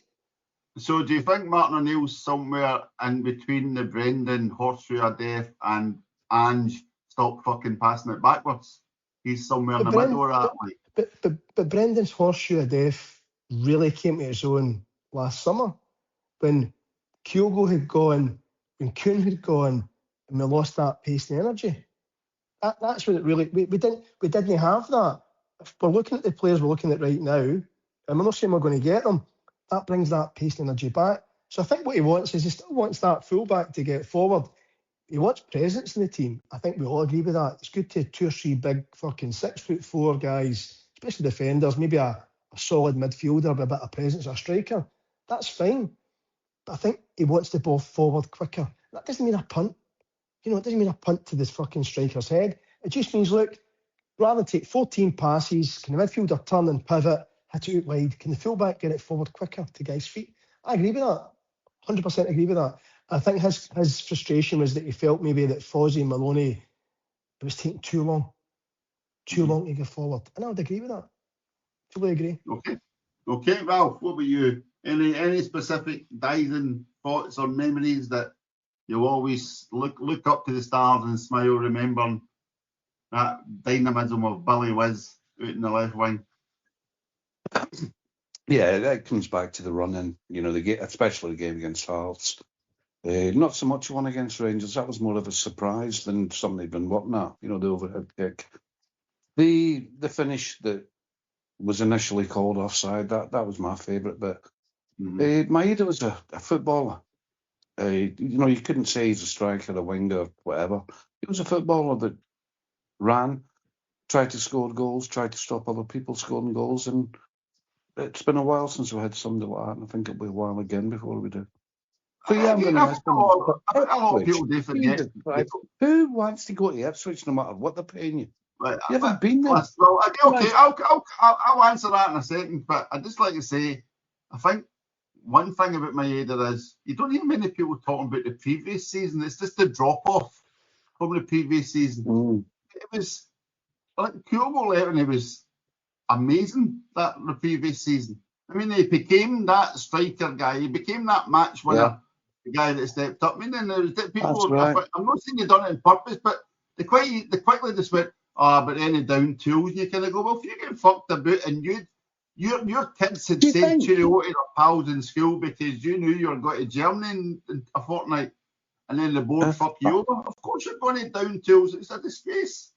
So do you think Martin O'Neill's somewhere in between the Brendan horseshoe of death and Ange stop fucking passing it backwards? He's somewhere in the middle of that. But Brendan's horseshoe of death really came to its own last summer when Kyogo had gone, when Kuhn had gone, and we lost that pace and energy. That's what it really. We didn't have that. If we're looking at the players we're looking at right now, and we're not saying we're going to get them, that brings that pace and energy back. So I think what he wants is he still wants that fullback to get forward. He wants presence in the team. I think we all agree with that. It's good to have 2 or 3 big fucking 6'4" guys, especially defenders, maybe a solid midfielder with a bit of presence, a striker. That's fine. But I think he wants the ball forward quicker. That doesn't mean a punt. You know, it doesn't mean a punt to this fucking striker's head. It just means, look, rather than take 14 passes, can the midfielder turn and pivot, hit it out wide? Can the fullback get it forward quicker to guys' feet? I agree with that. 100% agree with that. I think his frustration was that he felt maybe that Fozzie and Maloney, it was taking too long to go forward. And I would agree with that. Totally agree. Okay, Ralph, what about you? Any specific Daizen thoughts or memories that you always look up to the stars and smile, remembering that dynamism of Billy Wiz out in the left wing? Yeah, that comes back to the running, especially the game against Hearts. Not so much one against Rangers. That was more of a surprise than something they'd been working at, the overhead kick. The finish that was initially called offside, that was my favourite bit. Maeda was a footballer. You couldn't say he's a striker, a winger, whatever. He was a footballer that ran, tried to score goals, tried to stop other people scoring goals, and it's been a while since we had somebody like that, and I think it'll be a while again before we do. But yeah, I'm going to miss them. A lot of people do forget. Who wants to go to Ipswich no matter what they're paying you? Right, you haven't been there. Well, okay, I'll answer that in a second, but I'd just like to say, I think one thing about Maeda is you don't hear many people talking about the previous season. It's just the drop-off from the previous season. It was like Kyogo left and it was amazing that the previous season. I mean, he became that striker guy. He became that match winner, the guy that stepped up. I mean, and there was people. Right. I'm not saying you done it on purpose, but they quickly just went, but any down tools, and you kind of go, well, if you get fucked about and your kids had said cheerio to their pals in school because you knew you were going to Germany in a fortnight, and then the board fuck you over. Of course you're going to down tools. It's a disgrace.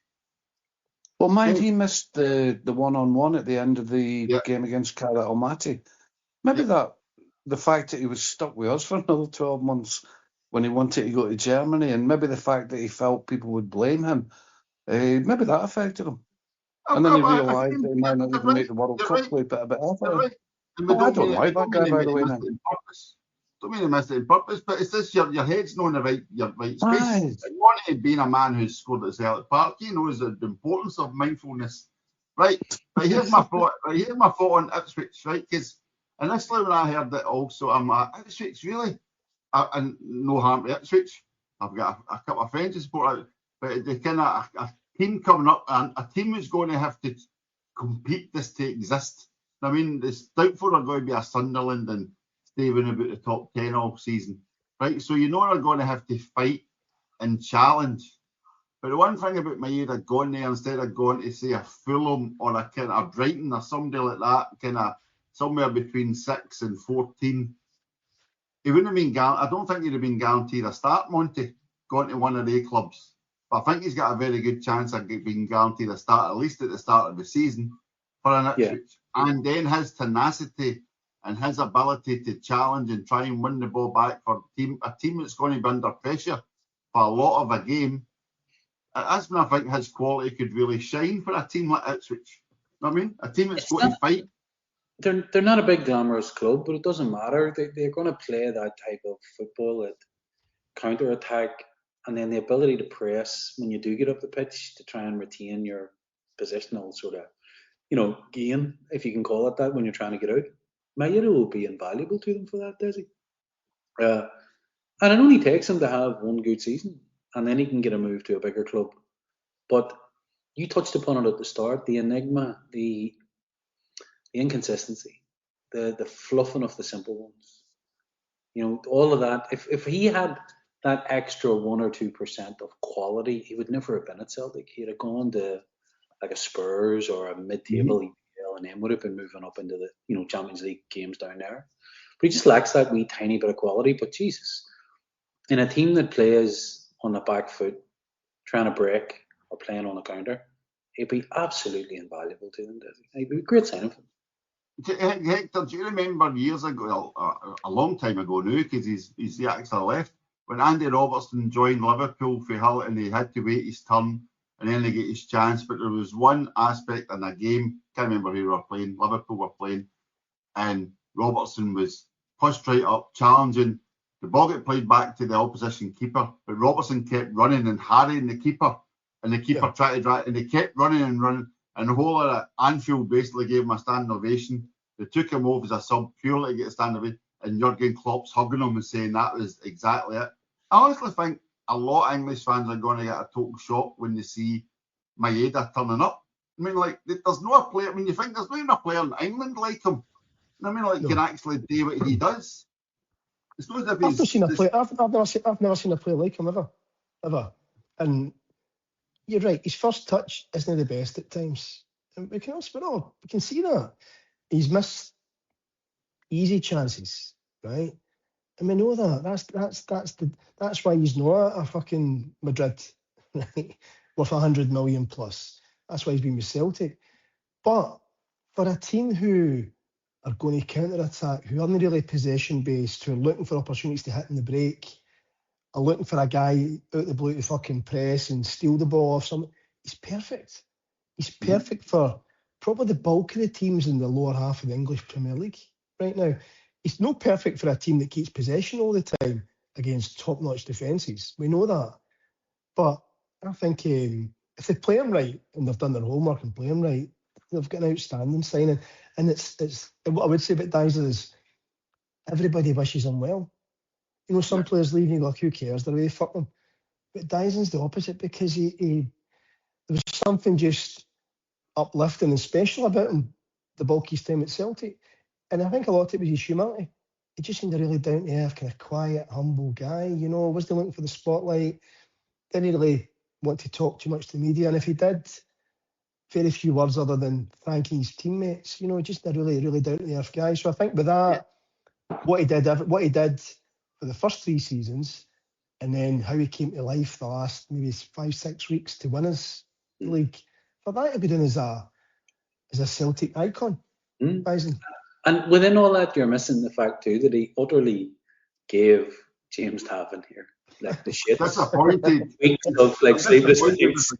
Well, mind he missed the one-on-one at the end of the game against Kara Almaty. Maybe that the fact that he was stuck with us for another 12 months when he wanted to go to Germany, and maybe the fact that he felt people would blame him, maybe that affected him. And then he realised that he might not even make the World Cup play a bit effort. I don't like that guy, by the way. Don't mean to miss it on purpose, but it's just your head's not in the right space. And wanting being a man who's scored at Celtic Park, he knows the importance of mindfulness. Right, but here's my thought. Here's my thought on Ipswich, right? Because initially when I heard that, also I'm like, Ipswich really, and no harm to Ipswich. I've got a couple of friends who support it, but they kind of a team coming up, and a team who's going to have to compete this to exist. I mean, it's doubtful they're going to be a Sunderland and staying about the top 10 all season, right? So you know they're going to have to fight and challenge. But the one thing about Maeda going there, instead of going to say a Fulham or a kind of Brighton or somebody like that, kind of somewhere between 6 and 14, he wouldn't have been. I don't think he'd have been guaranteed a start, Monty, going to one of their clubs. But I think he's got a very good chance of being guaranteed a start, at least at the start of the season, for an Ipswich. And then his tenacity and his ability to challenge and try and win the ball back for a team that's going to be under pressure for a lot of a game. That's when I think his quality could really shine for a team like Ipswich. You know what I mean? A team that's going to fight. They're not a big glamorous club, but it doesn't matter. They're going to play that type of football at counter-attack, and then the ability to press when you do get up the pitch to try and retain your positional sort of, gain, if you can call it that, when you're trying to get out. Maeda will be invaluable to them for that, Desi. And it only takes him to have one good season, and then he can get a move to a bigger club. But you touched upon it at the start, the enigma, the inconsistency, the fluffing of the simple ones. All of that. If he had that extra 1 or 2% of quality, he would never have been at Celtic. He'd have gone to like a Spurs or a mid-table EPL, and then would have been moving up into the Champions League games down there. But he just lacks that wee tiny bit of quality. But Jesus, in a team that plays on the back foot, trying to break or playing on the counter, it'd be absolutely invaluable to them. It'd be a great signing for them. Hector, do you remember years ago, a long time ago now, because he's actually left, when Andy Robertson joined Liverpool for Hull and he had to wait his turn and then he get his chance, but there was one aspect in a game, can't remember who we were playing, Liverpool were playing, and Robertson was pushed right up, challenging. The ball got played back to the opposition keeper, but Robertson kept running and harrying the keeper, and the keeper tried to drive, and he kept running and running, and the whole of Anfield basically gave him a standing ovation. They took him off as a sub purely to get a standing ovation, and Jurgen Klopp's hugging him and saying that was exactly it. I honestly think a lot of English fans are going to get a total shock when they see Maeda turning up. I mean, like, there's no a player. I mean, you think there's not even a player in England like him. I mean, like, can actually do what he does. It's not as if I've never seen a player like him ever. And you're right. His first touch isn't the best at times, and we can see that he's missed easy chances, right? And we know that. That's why he's not a fucking Madrid, right? Worth 100 million plus. That's why he's been with Celtic. But for a team who are going to counter-attack, who aren't really possession-based, who are looking for opportunities to hit in the break, are looking for a guy out the blue to fucking press and steal the ball off someone, he's perfect. He's perfect for probably the bulk of the teams in the lower half of the English Premier League right now. He's not perfect for a team that keeps possession all the time against top-notch defences. We know that. But I think if they play him right and they've done their homework and play him right, they've got an outstanding signing. And it's what I would say about Daizen is everybody wishes him well. Some players leave and you go, who cares? They're really fuck them. But Daizen's the opposite because he there was something just uplifting and special about him the bulk of his time at Celtic. And I think a lot of it was his humility. He just seemed a really down-to-earth, kind of quiet, humble guy. Wasn't looking for the spotlight. Didn't really want to talk too much to the media. And if he did, very few words other than thanking his teammates. Just a really, really down-to-earth guy. So I think with that, what he did for the first 3 seasons, and then how he came to life the last maybe 5-6 weeks to win us the league, for that to be done as a Celtic icon. Daizen. And within all that, you're missing the fact too that he utterly gave James Taven here like the shit. Disappointed. Weeks of like sleepless nights.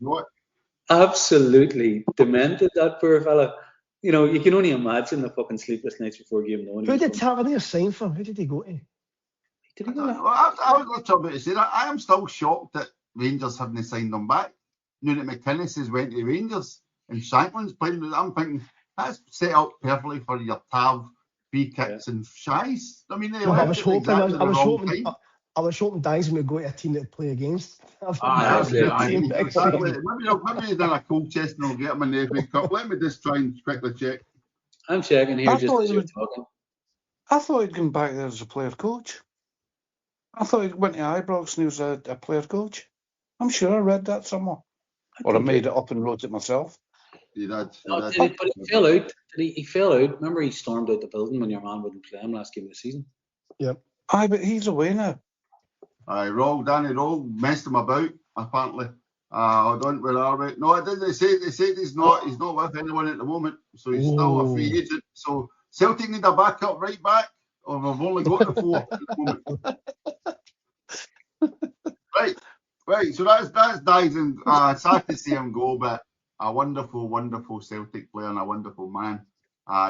Absolutely demented, that poor fella. You can only imagine the fucking sleepless nights before game one. Who did Tavernier sign for? Who did he go to? Did he go to? I was literally about to say that. I am still shocked that Rangers haven't signed him back. Now that McInnes has went to Rangers and Shanklin's playing, I'm thinking that's set up perfectly for your Tav, free kicks and shies. I mean, I was hoping Daizen would go to a team that would play against. Maybe he's done a cold chest and he'll get him in the FA Cup. Let me just try and quickly check. I'm checking here just as you're talking. I thought he'd come back there as a player coach. I thought he went to Ibrox and he was a player coach. I'm sure I read that somewhere. Or I made it up and wrote it myself. He did. But he fell out. He fell out. Remember, he stormed out the building when your man wouldn't play him last game of the season. Yep. Aye, but he's away now. Danny Roll messed him about, apparently. Where are we? No, they said he's not with anyone at the moment, so he's still a free agent. So Celtic need a backup right back, or we've only got the 4 at the moment. Right. So that's Daizen. Sad to see him go, but a wonderful, wonderful Celtic player and a wonderful man.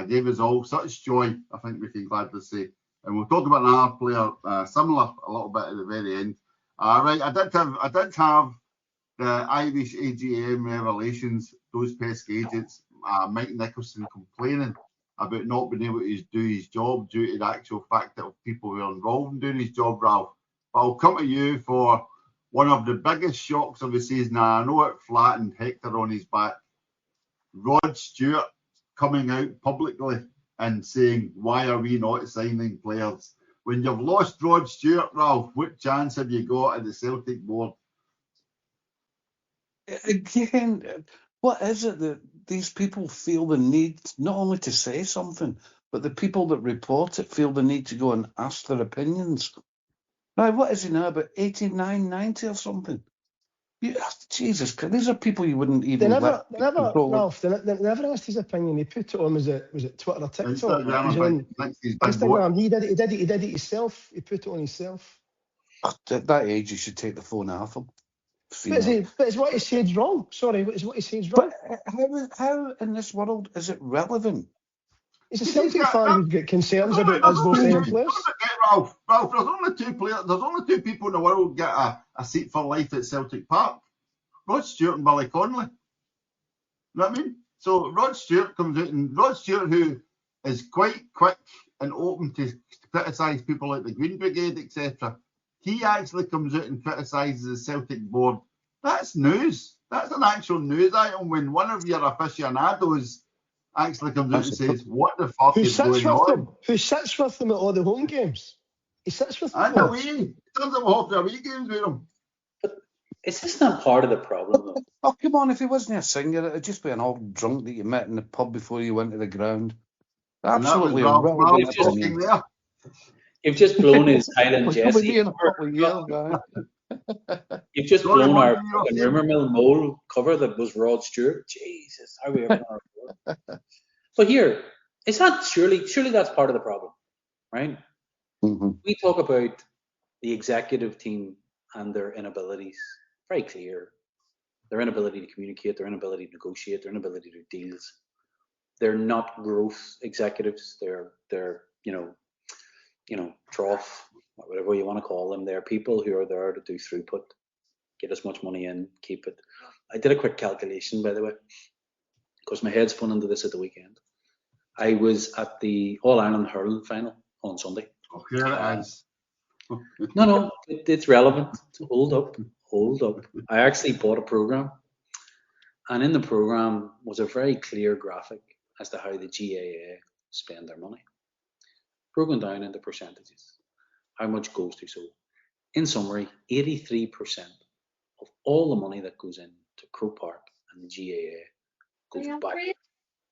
Gave us all such joy, I think we can gladly say. And we'll talk about another player similar a little bit at the very end. Right, I did have the Irish AGM revelations, those pesky agents, Mike Nicholson complaining about not being able to do his job due to the actual fact that people who are involved in doing his job, Ralph. But I'll come to you for one of the biggest shocks of the season. I know it flattened Hector on his back. Rod Stewart coming out publicly and saying, why are we not signing players? When you've lost Rod Stewart, Ralph, what chance have you got at the Celtic board? Again, what is it that these people feel the need not only to say something, but the people that report it feel the need to go and ask their opinions? Right, what is he now, about 89, 90 or something? Jesus Christ, these are people you wouldn't even let control. Ralph, they never asked his opinion. He put it on, was it Twitter or TikTok? Instagram. He did it himself. He put it on himself. At that age, you should take the phone off him. But it's what he said's wrong. Sorry, it's what he said's wrong. But how in this world is it relevant? He's a Celtic fan who's got concerns about us not signing players. Ralph, there's only two players. There's only two people in the world get a seat for life at Celtic Park: Rod Stewart and Billy Connolly. You know what I mean? So Rod Stewart comes out, and Rod Stewart, who is quite quick and open to criticise people like the Green Brigade, etc., he actually comes out and criticises the Celtic board. That's news. That's an actual news item when one of your aficionados actually comes out and says, what the fuck is going on? Who sits with them at all the home games? He sits with them. And away. He turns up half the away games with them. But is this not part of the problem, though? Oh, come on, if he wasn't a singer, it'd just be an old drunk that you met in the pub before you went to the ground. Absolutely irrelevant opinion. You've just blown his Highland Jesse. You've just blown our Rumour Mill Mole cover that was Rod Stewart. Jesus, how are we ever going to report? But here, it's not surely that's part of the problem, right? Mm-hmm. We talk about the executive team and their inabilities. Very clear. Their inability to communicate, their inability to negotiate, their inability to do deals. They're not growth executives. They're trough, whatever you want to call them. They're people who are there to do throughput, get as much money in, keep it. I did a quick calculation, by the way, because my head's spun into this at the weekend. I was at the All-Ireland hurling final on Sunday. Okay, it is. No, it's relevant. Hold up. I actually bought a program, and in the program was a very clear graphic as to how the GAA spend their money, broken down into percentages, how much goes to. So, in summary, 83% of all the money that goes into Croke Park and the GAA goes back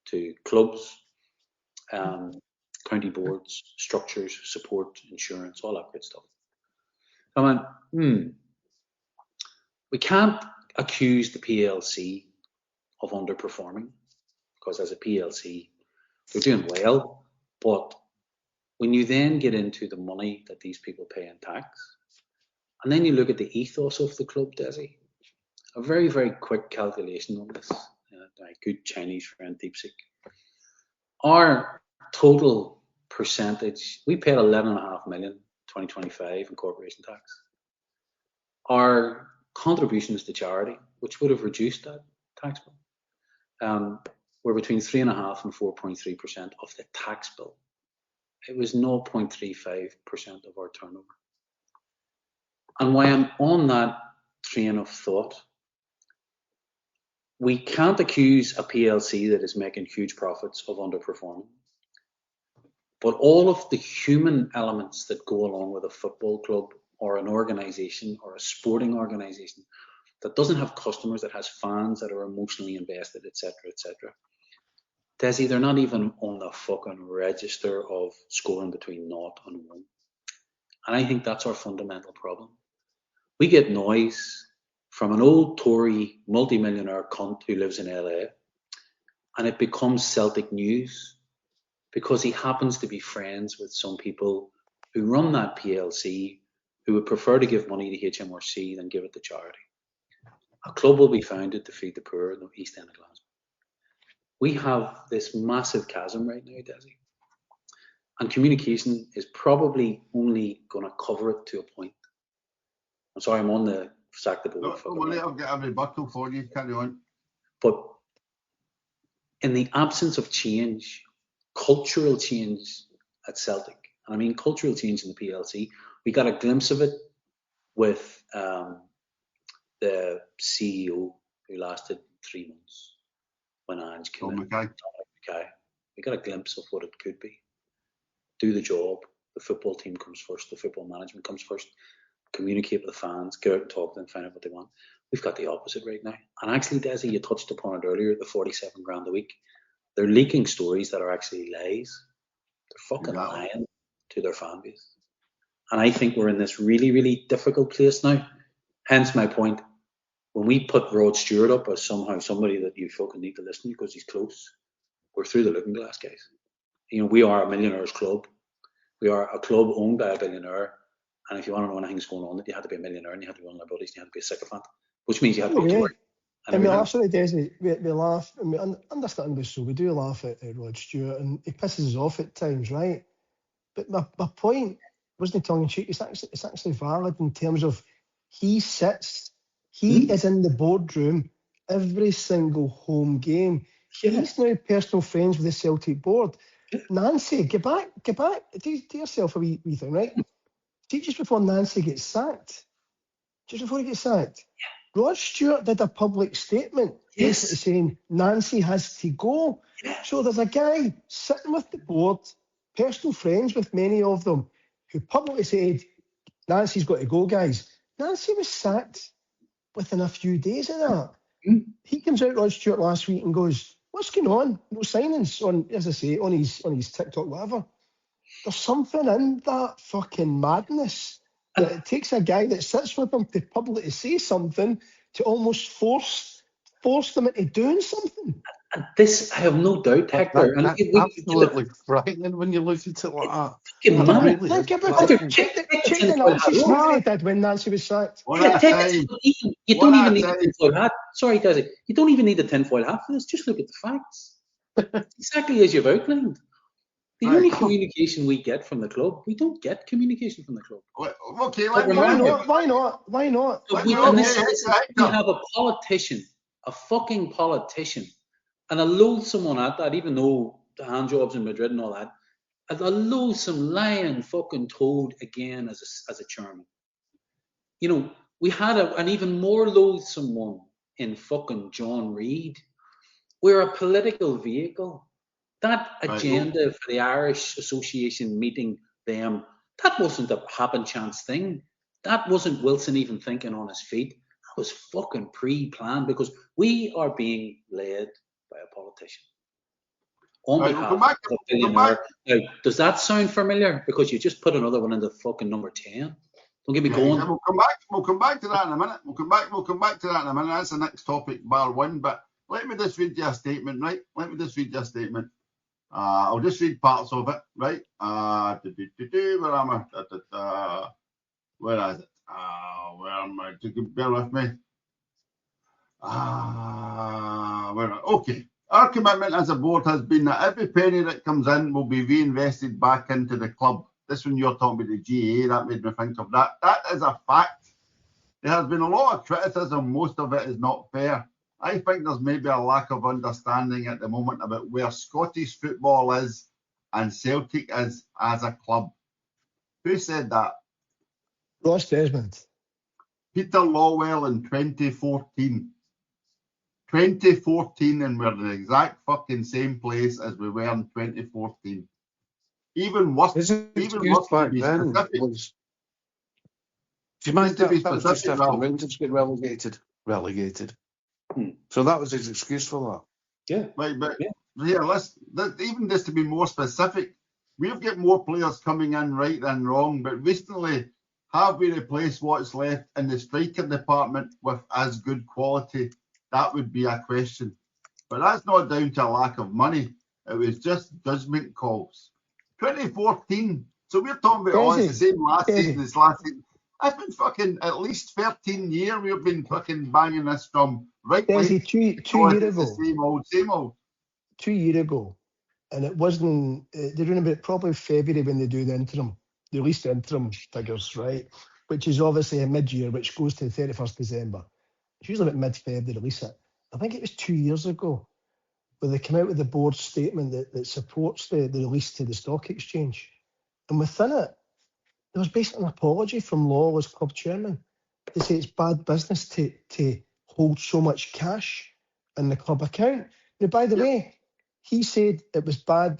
to clubs, county boards, structures, support, insurance, all that great stuff. I went, we can't accuse the PLC of underperforming, because as a PLC, they're doing well. But when you then get into the money that these people pay in tax, and then you look at the ethos of the club, Desi, a very, very quick calculation on this, my good Chinese friend Deepseek. Our total percentage, we paid 11.5 million 2025 in corporation tax. Our contributions to charity, which would have reduced that tax bill, were between 3.5% and 4.3% of the tax bill. It was 0.35% of our turnover. And while I'm on that train of thought, we can't accuse a PLC that is making huge profits of underperforming. But all of the human elements that go along with a football club or an organisation or a sporting organisation that doesn't have customers, that has fans that are emotionally invested, etc., etc. Desi, they're not even on the fucking register of scoring between 0 and 1. And I think that's our fundamental problem. We get noise from an old Tory multimillionaire cunt who lives in LA, and it becomes Celtic news because he happens to be friends with some people who run that PLC who would prefer to give money to HMRC than give it to charity. A club will be founded to feed the poor in the East End of Glasgow. We have this massive chasm right now, Desi, and communication is probably only going to cover it to a point. I'm sorry, I'm on the sack the board. I'll get every buckle for you, carry on. But in the absence of change, cultural change at Celtic. And I mean cultural change in the PLC. We got a glimpse of it with the CEO who lasted 3 months when Ange came in. Okay. We got a glimpse of what it could be. Do the job. The football team comes first. The football management comes first. Communicate with the fans. Get out and talk to them. Find out what they want. We've got the opposite right now. And actually, Desi, you touched upon it earlier, the 47 grand a week. They're leaking stories that are actually lies. They're fucking lying to their fan base. And I think we're in this really, really difficult place now. Hence my point. When we put Rod Stewart up as somehow somebody that you fucking need to listen to because he's close, we're through the looking glass, guys. You know, we are a millionaires club. We are a club owned by a billionaire. And if you want to know anything's going on, that you had to be a millionaire and you had to be one of their buddies and you had to be a sycophant, which means you had to go to work. And we laugh at Desi. We laugh, and we understandably so. We do laugh at Rod Stewart, and he pisses us off at times, right? But my point wasn't tongue in cheek. It's actually valid in terms of he is in the boardroom every single home game. Yeah. He's now personal friends with the Celtic board. Yeah. Nancy, get back, do yourself a wee thing, right? See, just before Nancy gets sacked, Rod Stewart did a public statement basically saying Nancy has to go. Yes. So there's a guy sitting with the board, personal friends with many of them, who publicly said, Nancy's got to go, guys. Nancy was sacked within a few days of that. He comes out, Rod Stewart, last week and goes, what's going on? No signings on, as I say, on his TikTok, whatever. There's something in that fucking madness that it takes a guy that sits with him to publicly say something to almost force them into doing something. This, I have no doubt, Hector. That's absolutely frightening when you look at it like that. Think about it. Check the Nancy story did when Nancy was sacked. You don't even need the tinfoil hat. Sorry, Desi. You don't even need the tinfoil hat for this. Just look at the facts. Exactly as you've outlined. The only communication we get from the club, we don't get communication from the club. Okay, why not? We have a politician, a fucking politician, and a loathsome one at that, even though the hand jobs in Madrid and all that, a loathsome lying fucking toad again as a chairman. You know, we had an even more loathsome one in fucking John Reid. We're a political vehicle. That agenda for the Irish Association meeting them, that wasn't a happen chance thing. That wasn't Wilson even thinking on his feet. That was fucking pre-planned because we are being led by a politician. On behalf of a billionaire. Now, does that sound familiar? Because you just put another one into fucking number 10. Don't get me going. Yeah, we'll come back to that in a minute. We'll come back to that in a minute. That's the next topic, bar one. But let me just read you a statement, right? I'll just read parts of it, right? Where am I? Where is it? Where am I? Bear with me. Okay. Our commitment as a board has been that every penny that comes in will be reinvested back into the club. This one you're talking about the GAA, that made me think of that. That is a fact. There has been a lot of criticism. Most of it is not fair. I think there's maybe a lack of understanding at the moment about where Scottish football is and Celtic is as a club. Who said that? Ross Desmond. Peter Lawwell in 2014. 2014, and we're in the exact fucking same place as we were in 2014. Even worse. Do you mind that was just after Rangers get relegated? So that was his excuse for that. Yeah. Right, but even just to be more specific, we've got more players coming in right than wrong, but recently, have we replaced what's left in the striker department with as good quality? That would be a question. But that's not down to a lack of money. It was just judgment calls. 2014. So we're talking about it's the same last season as last season. I've been fucking at least 13 years we've been fucking banging this drum. Right? Desi, two years ago. Same old. 2 years ago. And it wasn't, they're doing about probably February when they do the interim. They release the interim figures, right? Which is obviously a mid-year, which goes to the 31st December. It's usually about mid-Feb they release it. I think it was 2 years ago where they come out with the board statement that supports the release to the stock exchange. And within it, there was basically an apology from Law as club chairman. They say it's bad business to hold so much cash in the club account. Now, by the way, he said it was bad,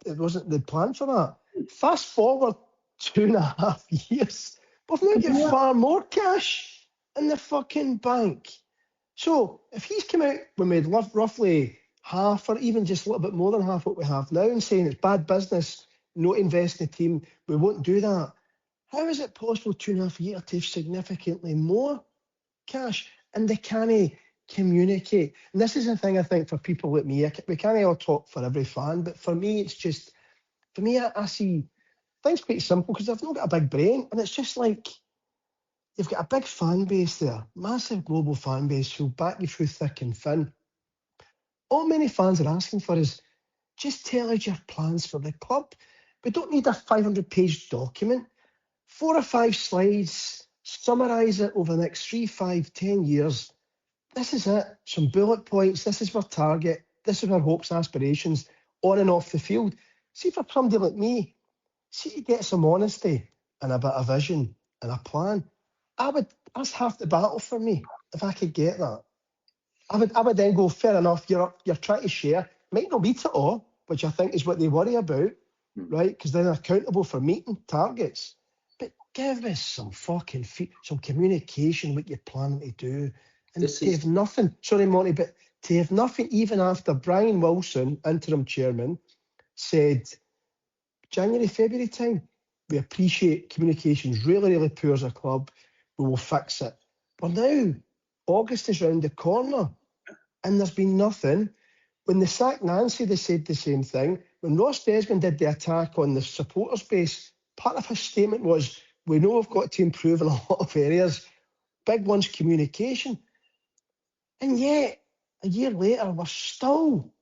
it wasn't the plan for that. Fast forward 2.5 years, we've now got far more cash in the fucking bank. So if he's come out when we had roughly half or even just a little bit more than half what we have now and saying it's bad business, not invest in the team, we won't do that. How is it possible 2.5 years to have significantly more cash and they can't communicate? And this is the thing I think for people like me, we can't all talk for every fan, but for me, it's just, I see things quite simple because I've not got a big brain and it's just like, you've got a big fan base there, massive global fan base who'll back you through thick and thin. All many fans are asking for is, just tell us your plans for the club. We don't need a 500-page document. 4 or 5 slides, summarise it over the next 3, 5, 10 years. This is it. Some bullet points. This is our target. This is our hopes and aspirations on and off the field. See, for somebody like me, see to get some honesty and a bit of vision and a plan. That's half the battle for me. If I could get that, I would then go, fair enough. You're trying to share. Might not meet it all, which I think is what they worry about, right? Because they're accountable for meeting targets. But give us some fucking some communication, what you're planning to do. And to have nothing, sorry, Monty, but to have nothing even after Brian Wilson, interim chairman, said January, February time, we appreciate communication's really, really poor as a club. We will fix it. Well, now August is round the corner and there's been nothing. When they sacked Nancy, they said the same thing. When Ross Desmond did the attack on the supporters base, part of his statement was, we know we've got to improve in a lot of areas. Big one's communication. And yet, a year later, we're still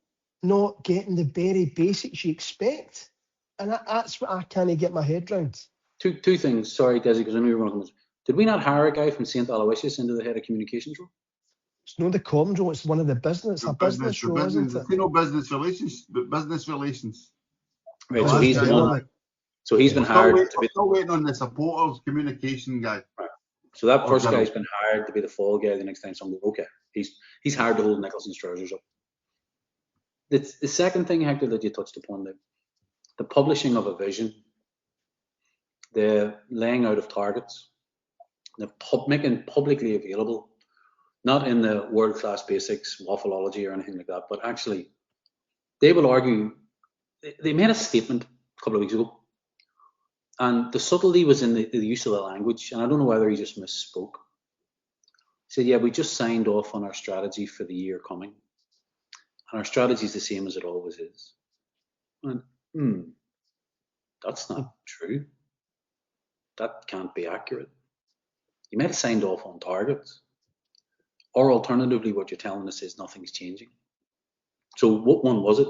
not getting the very basics you expect. And that's what I can't get my head round. Two things. Sorry, Desi, because I know you're one of them. Did we not hire a guy from St. Aloysius into the head of communications role? It's not the comms role, it's one of the business. It's a business role, isn't it? It's no business relations, but business relations. Right, so he's been hired to be... Still waiting on the supporters communication guy. Right. So that first guy's been hired to be the fall guy the next time somebody... Okay, he's hired to hold Nicholson's trousers up. The second thing, Hector, that you touched upon, the publishing of a vision, the laying out of targets, making publicly available, not in the world-class basics, waffleology or anything like that, but actually, they will argue, they made a statement a couple of weeks ago, and the subtlety was in the use of the language, and I don't know whether he just misspoke. He said, yeah, we just signed off on our strategy for the year coming, and our strategy is the same as it always is. And, that's not true. That can't be accurate. You might have signed off on targets. Or alternatively, what you're telling us is nothing's changing. So what one was it?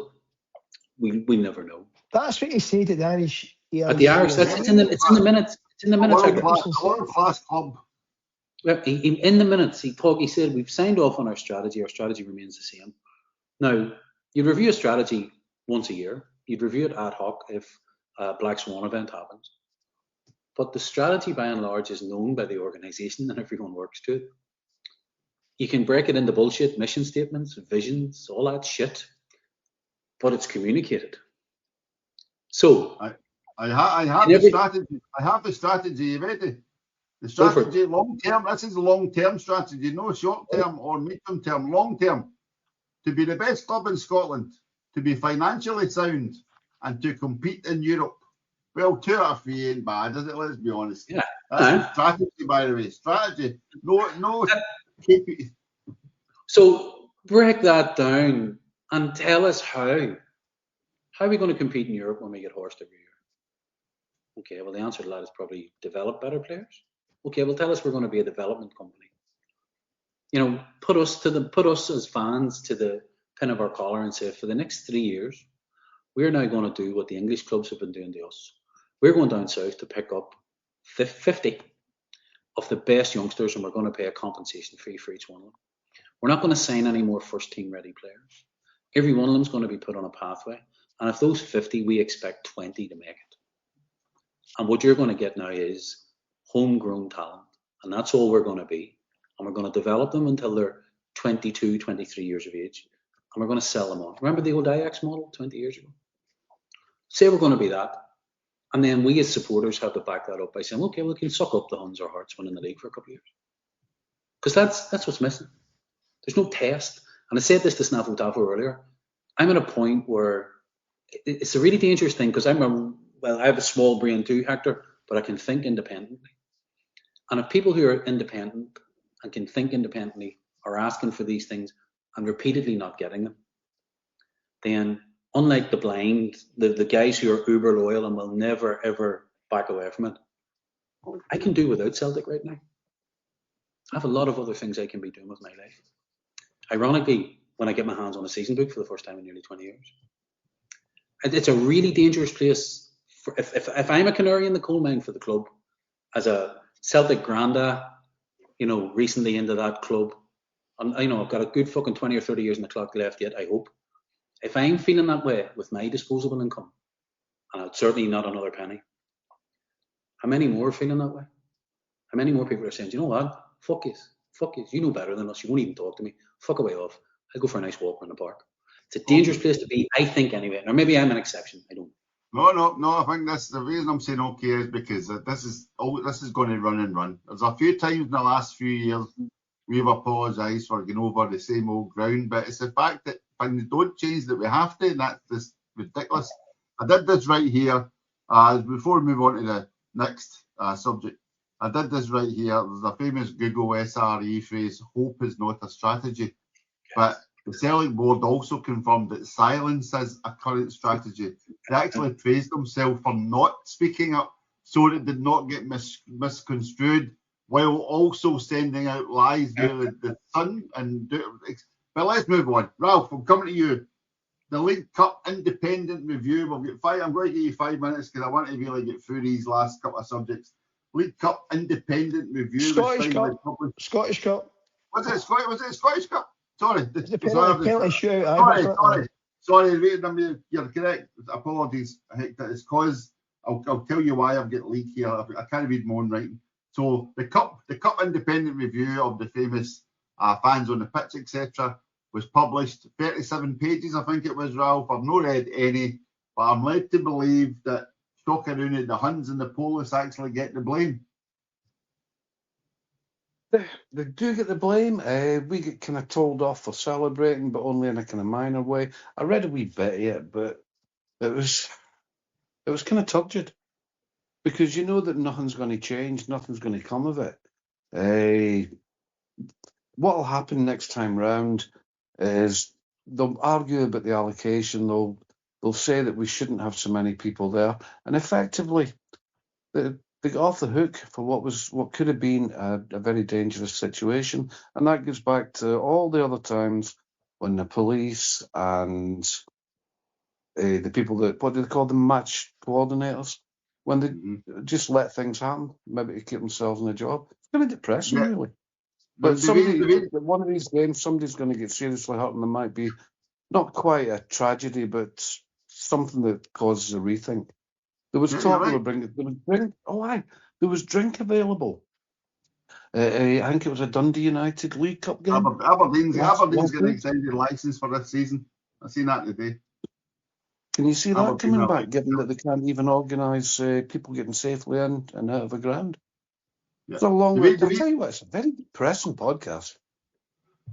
We never know. That's what he said at the Irish. At the Irish, it's in the minutes. It's in the minutes. Class club. Well, in the minutes, he said, we've signed off on our strategy. Our strategy remains the same. Now, you'd review a strategy once a year. You'd review it ad hoc if a Black Swan event happens. But the strategy, by and large, is known by the organisation and everyone works to it. You can break it into bullshit, mission statements, visions, all that shit, but it's communicated. So I have the strategy. I have the strategy ready. The strategy, long term. This is a long term strategy, no short term or medium term. Long term, to be the best club in Scotland, to be financially sound, and to compete in Europe. Well, 2 out of 3 ain't bad, is it? Let's be honest. Yeah. That's strategy, by the way. Strategy. No. So break that down and tell us how. How are we going to compete in Europe when we get horsed every year? Okay, well, the answer to that is probably develop better players. Okay, well, tell us we're going to be a development company. You know, put us as fans to the pin of our collar and say, for the next 3 years, we're now going to do what the English clubs have been doing to us. We're going down south to pick up 50 of the best youngsters, and we're going to pay a compensation fee for each one of them. We're not going to sign any more first team ready players. Every one of them's going to be put on a pathway. And if those 50, we expect 20 to make it. And what you're going to get now is homegrown talent. And that's all we're going to be. And we're going to develop them until they're 22, 23 years of age. And we're going to sell them on. Remember the old Ajax model 20 years ago? Say we're going to be that. And then we as supporters have to back that up by saying, okay, we can suck up the Huns or Hearts winning the league for a couple of years. Because that's what's missing. There's no test. And I said this to Snaffle Taffo earlier. I'm at a point where it's a really dangerous thing because I have a small brain too, Hector, but I can think independently. And if people who are independent and can think independently are asking for these things and repeatedly not getting them, then unlike the blind, the guys who are uber loyal and will never, ever back away from it, I can do without Celtic right now. I have a lot of other things I can be doing with my life. Ironically, when I get my hands on a season book for the first time in nearly 20 years. It's a really dangerous place. If I'm a canary in the coal mine for the club, as a Celtic granda, recently into that club, and I've got a good fucking 20 or 30 years in the clock left yet, I hope. If I'm feeling that way with my disposable income, and it's certainly not another penny, how many more are feeling that way? How many more people are saying, you know what? Fuck you. You know better than us. You won't even talk to me. Fuck away off. I'll go for a nice walk around the park. It's a dangerous place to be, I think, anyway. Or maybe I'm an exception. I don't know. No. I think that's the reason I'm saying okay is because this is going to run and run. There's a few times in the last few years we've apologised for going over the same old ground, but it's the fact that when they don't change that we have to, and that's just ridiculous. I did this right here before we move on to the next subject. I did this right here. There's a famous Google SRE phrase, hope is not a strategy. But the Celtic board also confirmed that silence is a current strategy. They actually praised themselves for not speaking up so that it did not get misconstrued, while also sending out lies via the Sun. But let's move on. Ralph, I'm coming to you. The League Cup independent review. I'm going to give you 5 minutes because I want to really get through these last couple of subjects. League Cup independent review. Scottish Cup. Was it Scottish Cup? Sorry. The penalty shootout. Sorry, you're correct. Apologies, Hector. It's because I'll tell you why I've got leak here. I can't read my own writing. So the cup independent review of the famous fans on the pitch, etc., was published. 37 pages, I think it was, Ralph. I've not read any, but I'm led to believe that Stockaroon, the Huns and the Polish actually get the blame. They do get the blame. We get kind of told off for celebrating, but only in a kind of minor way. I read a wee bit of it, but it was kind of turgid because you know that nothing's going to change, nothing's going to come of it. What will happen next time round is they'll argue about the allocation. They'll say that we shouldn't have so many people there, and effectively they got off the hook for what could have been a very dangerous situation. And that goes back to all the other times when the police and the people what do they call them, match coordinators, when they just let things happen, maybe to keep themselves in a job. It's kind of depressing, really. But one of these games, somebody's going to get seriously hurt, and there might be not quite a tragedy, but something that causes a rethink. There was talk they were bringing. There was drink. There was drink available. I think it was a Dundee United League Cup game. Aberdeen's getting an extended license for this season. I've seen that today. Can you see that coming back, given that they can't even organise people getting safely in and out of the ground? Yeah. It's a long way. I'll tell you what, it's a very depressing podcast.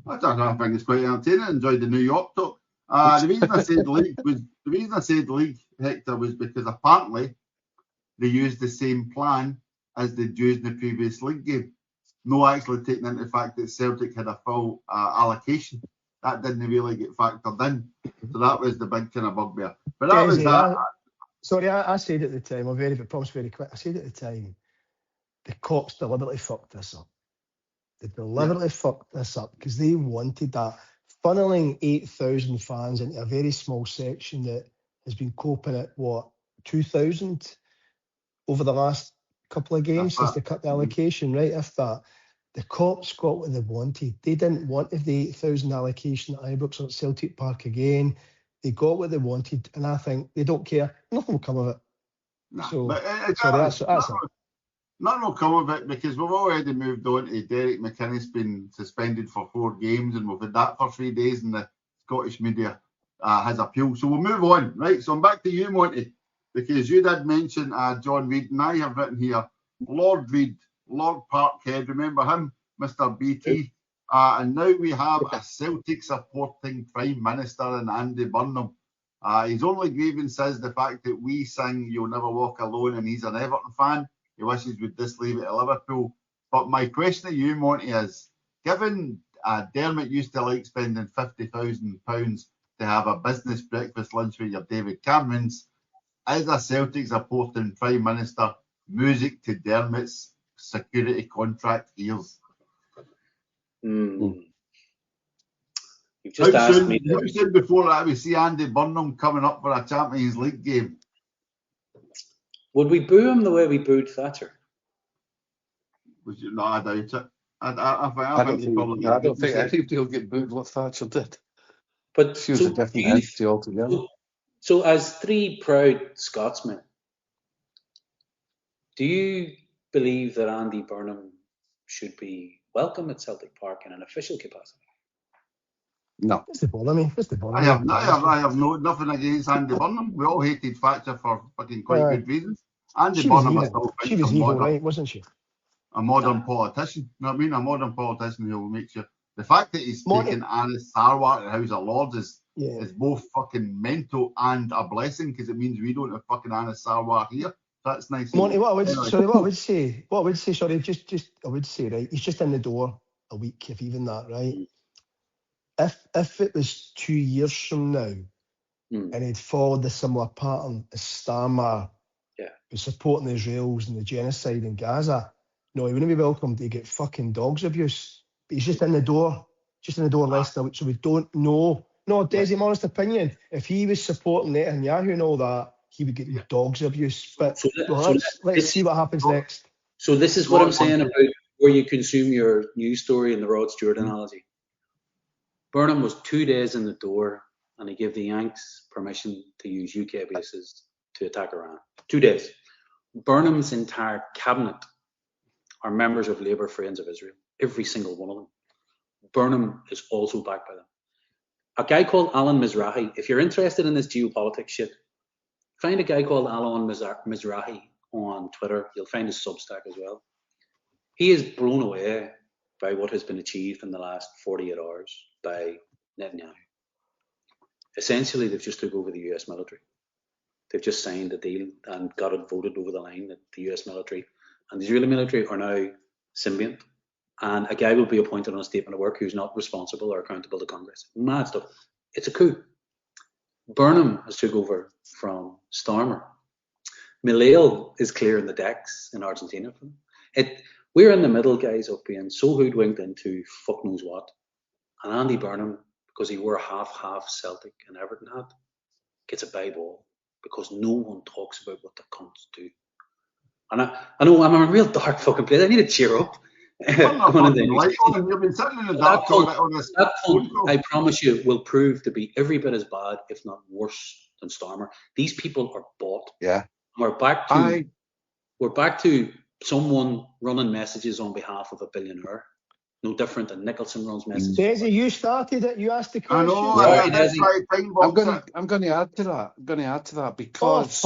I don't know. I think it's quite entertaining. I enjoyed the New York talk. The reason I said league, Hector, was because apparently they used the same plan as they'd used in the previous league game. No actually taking into the fact that Celtic had a full allocation. That didn't really get factored in. So that was the big kind of bugbear. But that was that. I said at the time, promise very quick. I said at the time, the cops deliberately fucked this up. They deliberately fucked this up because they wanted that. Funneling 8,000 fans into a very small section that has been coping at 2,000 over the last couple of games since they cut the allocation, right? If that, the cops got what they wanted. They didn't want the 80,000 allocation at Ibrox or at Celtic Park again. They got what they wanted, and I think they don't care. Nothing will come of it. Nah, So, but sorry, that's it. Nothing will come of it because we've already moved on to Derek McInnes been suspended for 4 games, and we've had that for 3 days, and the Scottish media has appealed. So we'll move on, right? So I'm back to you, Monty, because you did mention John Reid, and I have written here Lord Reid, Lord Parkhead. Remember him, Mr. BT? And now we have a Celtic supporting Prime Minister in Andy Burnham. His only grievance is the fact that we sing "You'll Never Walk Alone" and he's an Everton fan. He wishes we'd just leave it at Liverpool. But my question to you, Monty, is given Dermot used to like spending £50,000 to have a business breakfast lunch with your David Camerons, is a Celtic supporting Prime Minister music to Dermot's security contract ears? You've just asked me. How soon before that we see Andy Burnham coming up for a Champions League game? Would we boo him the way we booed Thatcher? No, I doubt it. I think anybody will get booed what Thatcher did. But she was a different entity altogether. So, as 3 proud Scotsmen, do you believe that Andy Burnham should be welcome at Celtic Park in an official capacity? No. What's the ball? I mean, what's the ball? I have nothing against Andy Burnham. We all hated Thatcher for fucking quite good reasons. Andy Burnham is still she was evil, right? Wasn't she? A modern politician. You know what I mean? A modern politician who will make sure. The fact that he's taking Anis Sarwar to the House of Lords is both fucking mental and a blessing because it means we don't have fucking Anis Sarwar here. That's nice. Monty, what I would say, I would say, right, he's just in the door a week, if even that, right? If it was 2 years from now and he'd followed the similar pattern as Starmer, was supporting the Israelis and the genocide in Gaza, no, he wouldn't be welcome to get fucking dogs abuse. But he's just in the door, less than a week, so we don't know. No, Daizen, honest opinion, if he was supporting Netanyahu and all that, he would get dogs abuse. But let's see what happens next. So this is what I'm saying about where you consume your news story in the Rod Stewart analogy. Burnham was 2 days in the door and he gave the Yanks permission to use UK bases to attack Iran. 2 days. Burnham's entire cabinet are members of Labour Friends of Israel. Every single one of them. Burnham is also backed by them. A guy called Alan Mizrahi, if you're interested in this geopolitics shit, find a guy called Alan Mizrahi on Twitter. You'll find his Substack as well. He is blown away by what has been achieved in the last 48 hours by Netanyahu. Essentially, they've just took over the US military. They've just signed a deal and got it voted over the line that the US military and the Israeli military are now symbiont. And a guy will be appointed on a statement of work who's not responsible or accountable to Congress. Mad stuff. It's a coup. Burnham has took over from Starmer. Milei is clearing the decks in Argentina for them. We're in the middle, guys, of being so hoodwinked into fuck knows what. And Andy Burnham, because he wore half Celtic and Everton hat, gets a bye ball because no one talks about what the cunts do. And I know I'm a real dark fucking place. I need to cheer up. You've been sitting in the dark on this. That cunt, I promise you, will prove to be every bit as bad, if not worse, than Starmer. These people are bought. Yeah. We're back to someone running messages on behalf of a billionaire. No different than Nicholson runs messages. Desi, you started it. You asked the question. I know. I'm going to add to that. Because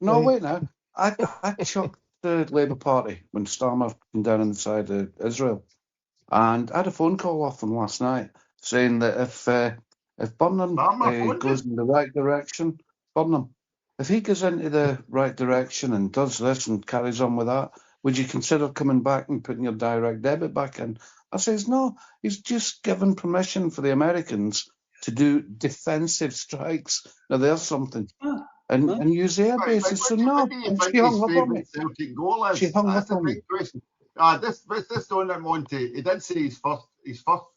wait now. I chucked the Labour Party when Starmer came down on the side of Israel, and I had a phone call off them last night saying that if Burnham goes in the right direction, if he goes into the right direction and does this and carries on with that, would you consider coming back and putting your direct debit back in? I says, no, he's just given permission for the Americans to do defensive strikes. Now, there's something. And use air bases. So no, she hung up on me. She hung up on me. This on that Monty, he did say his first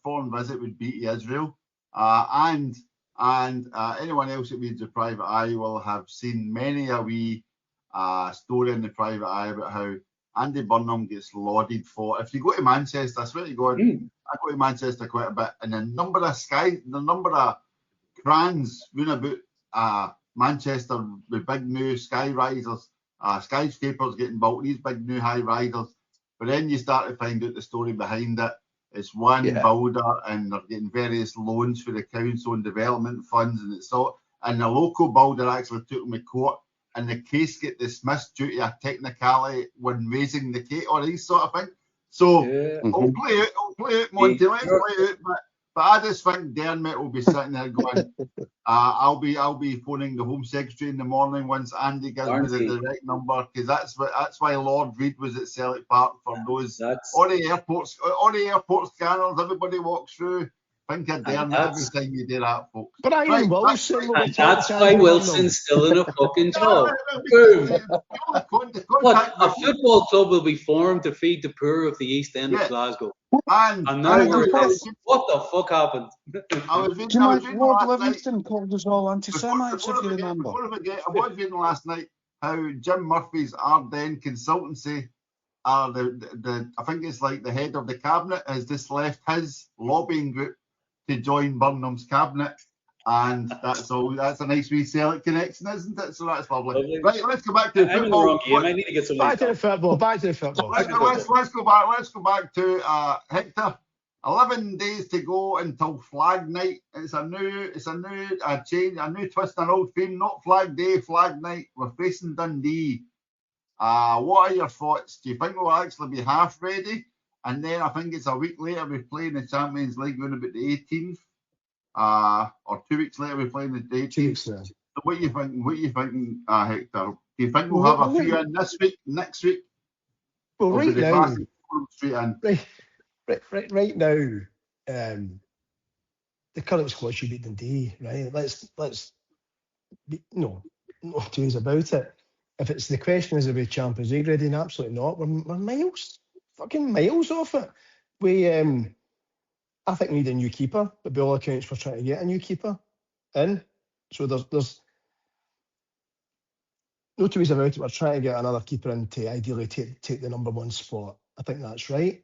foreign visit would be to Israel. And anyone else that reads the Private Eye will have seen many a wee story in the Private Eye about how Andy Burnham gets lauded for. If you go to Manchester, I swear to God, I go to Manchester quite a bit, and the number of crans running about Manchester with big new sky risers, skyscrapers getting built, these big new high risers. But then you start to find out the story behind it. It's one builder, and they're getting various loans for the council and development funds, and it's all. And the local builder actually took them to court, and the case get dismissed due to a technicality when raising the case or these sort of things. So I'll play it, Monty. Let's play it. But I just think Dermot will be sitting there going, I'll be phoning the Home Secretary in the morning once Andy gives me the direct number, because that's why Lord Reid was at Celtic Park for those all the airport scanners. Everybody walks through. Think of Dermot every time you do that, folks. Brian Wilson. That's why Wilson's still in a fucking job. Boom. What, a football club will be formed to feed the poor of the East End of Glasgow. And now what the fuck happened? Lord Livingston called us all anti-Semites, if you remember. I was reading last night how Jim Murphy's Ardennes consultancy, I think it's like the head of the cabinet, has just left his lobbying group to join Burnham's cabinet, and that's all. That's a nice wee Celtic connection, isn't it? So that's lovely. Right, let's go back to the football. I need to get some back to the football. Let's go back to Hector. 11 days to go until Flag Night. It's a new change, a new twist, an old theme. Not Flag Day, Flag Night. We're facing Dundee. What are your thoughts? Do you think we'll actually be half ready? And then I think it's a week later we play in the Champions League around about the 18th. Or 2 weeks later we play in the 18th. So what do you think, Hector? Do you think we'll have a few in this week, next week? Well, right now, the current squad should beat Dundee, right? Let's be, no two ways about it. If it's the question, is it we Champions League ready? Absolutely not. We're fucking miles off it. I think we need a new keeper, but by all accounts we're trying to get a new keeper in. So there's no two ways about it. We're trying to get another keeper in to ideally take the number one spot. I think that's right.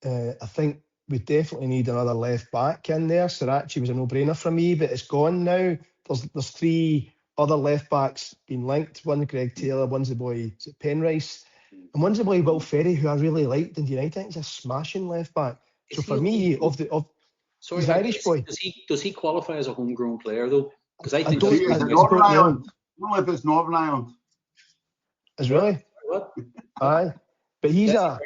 I think we definitely need another left back in there. Sirachi was a no-brainer for me, but it's gone now. There's three other left backs being linked. One Greg Taylor, one's the boy Penrice, and one's the boy Will Ferry, who I really liked in United. I think he's a smashing left back. So for me, he's Irish boy. Does he qualify as a homegrown player though? Because I think Northern Ireland. Not if it's Northern Ireland. Is really? What? Aye. But he's a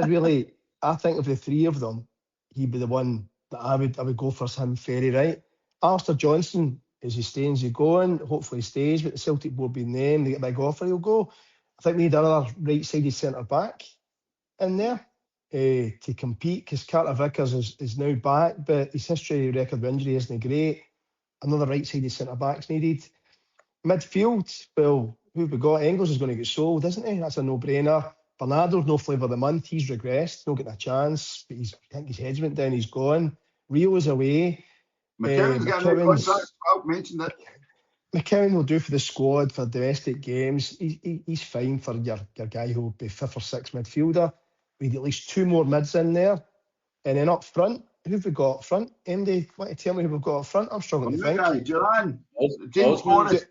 really, I think of the three of them, he'd be the one that I would go for him, Ferry, right? Alistair Johnson, is he staying, is he going? Hopefully he stays, but the Celtic board being named, they get a big offer, he'll go. I think we need another right-sided centre-back in there to compete, because Carter Vickers is now back, but his history record of injury isn't great. Another right-sided centre-back's needed. Midfield, well, who have we got? Engels is going to get sold, isn't he? That's a no-brainer. Bernardo's no flavour of the month. He's regressed, not getting a chance. But I think his head's went down. He's gone. Rio is away. McCowan's got a new contract. I've mentioned it. McCowan will do for the squad for domestic games. He's fine for your guy who will be fifth or sixth midfielder. We need at least two more mids in there. And then up front, who have we got up front? Andy, want to tell me who we've got up front? I'm struggling to think. Duran, James Morris.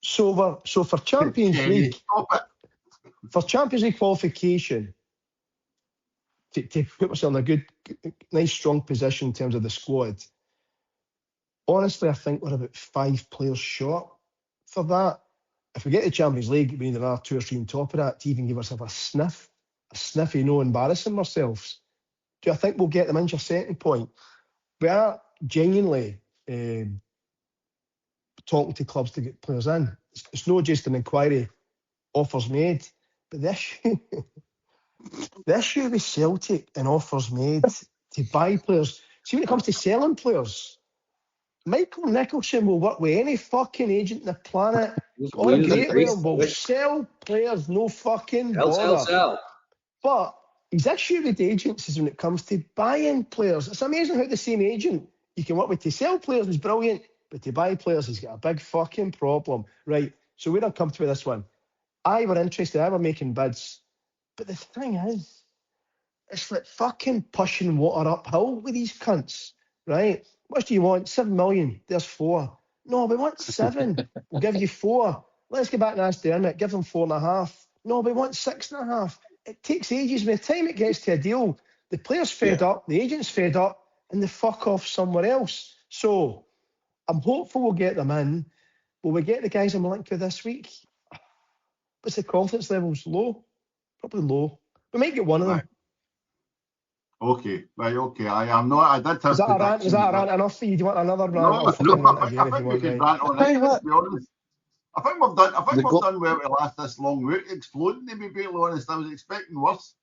So for Champions League, for Champions League qualification, to put myself in a good, nice, strong position in terms of the squad, honestly, I think we're about 5 players short for that. If we get to Champions League, we need another 2 or 3 on top of that to even give ourselves a sniffy, no embarrassing ourselves. Do I think we'll get them in your second point? We are genuinely talking to clubs to get players in. It's not just an inquiry, offers made, but the issue with Celtic and offers made to buy players. See, when it comes to selling players, Michael Nicholson will work with any fucking agent on the planet. Will sell players, no fucking bother. Sell. But his issue with agents is when it comes to buying players. It's amazing how the same agent you can work with to sell players is brilliant, but to buy players, he's got a big fucking problem. Right, so where I'm coming to with this one. I were interested, I were making bids. But the thing is, it's like fucking pushing water uphill with these cunts, right? What do you want? 7 million. There's 4. No, we want 7. We'll give you 4. Let's go back and ask Dermot. Give them 4.5. No, we want 6.5. It takes ages. By the time it gets to a deal, the player's fed up, the agent's fed up, and they fuck off somewhere else. So I'm hopeful we'll get them in. Will we get the guys I'm linked with this week? What's the confidence levels? Low? Probably low. We might get one of them. Okay, right, okay. I'm not. I did have Is that a rant? predictions. Is that a rant enough for you? Do you want another rant? No, I'll fucking rant again I if think you we want, can right? rant on it. To be honest, I think we've done well to last this long. We're exploding, to be brutally honest. I was expecting worse.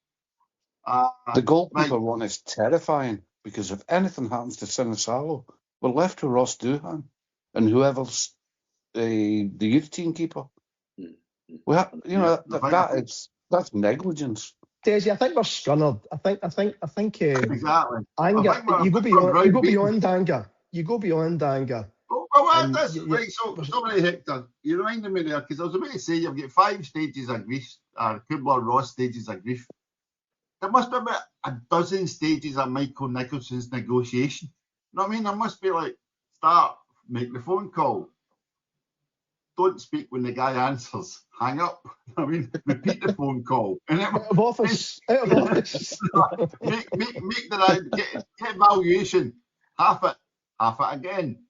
The goalkeeper one is terrifying because if anything happens to Sinisalo, we're left with Ross Doohan and whoever's the youth team keeper. We have, that's negligence. Daizen, I think we're scunnered. I think. Exactly. Anger. You go beyond anger. You go beyond anger. Well, that's right. So, sorry, Hector, you reminded me there because I was about to say you've got 5 stages of grief, Kubler-Ross stages of grief. There must be about a dozen stages of Michael Nicholson's negotiation. You know what I mean? There must be like start, make the phone call, don't speak when the guy answers, hang up. I mean, repeat the phone call. And Out of office. make the get valuation, half it again.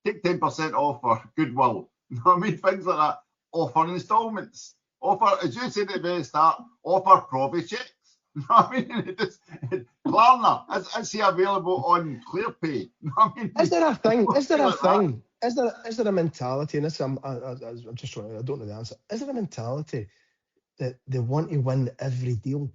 Take 10% off for goodwill. You know what I mean? Things like that. Offer instalments. Offer, as you said at the very start, offer provi checks. You know what I mean? Klarna, is he available on ClearPay? You know what I mean? Is there a thing? Is there a Like thing? Is there a mentality? And this, I'm just trying. I don't know the answer. Is there a mentality that they want to win every deal,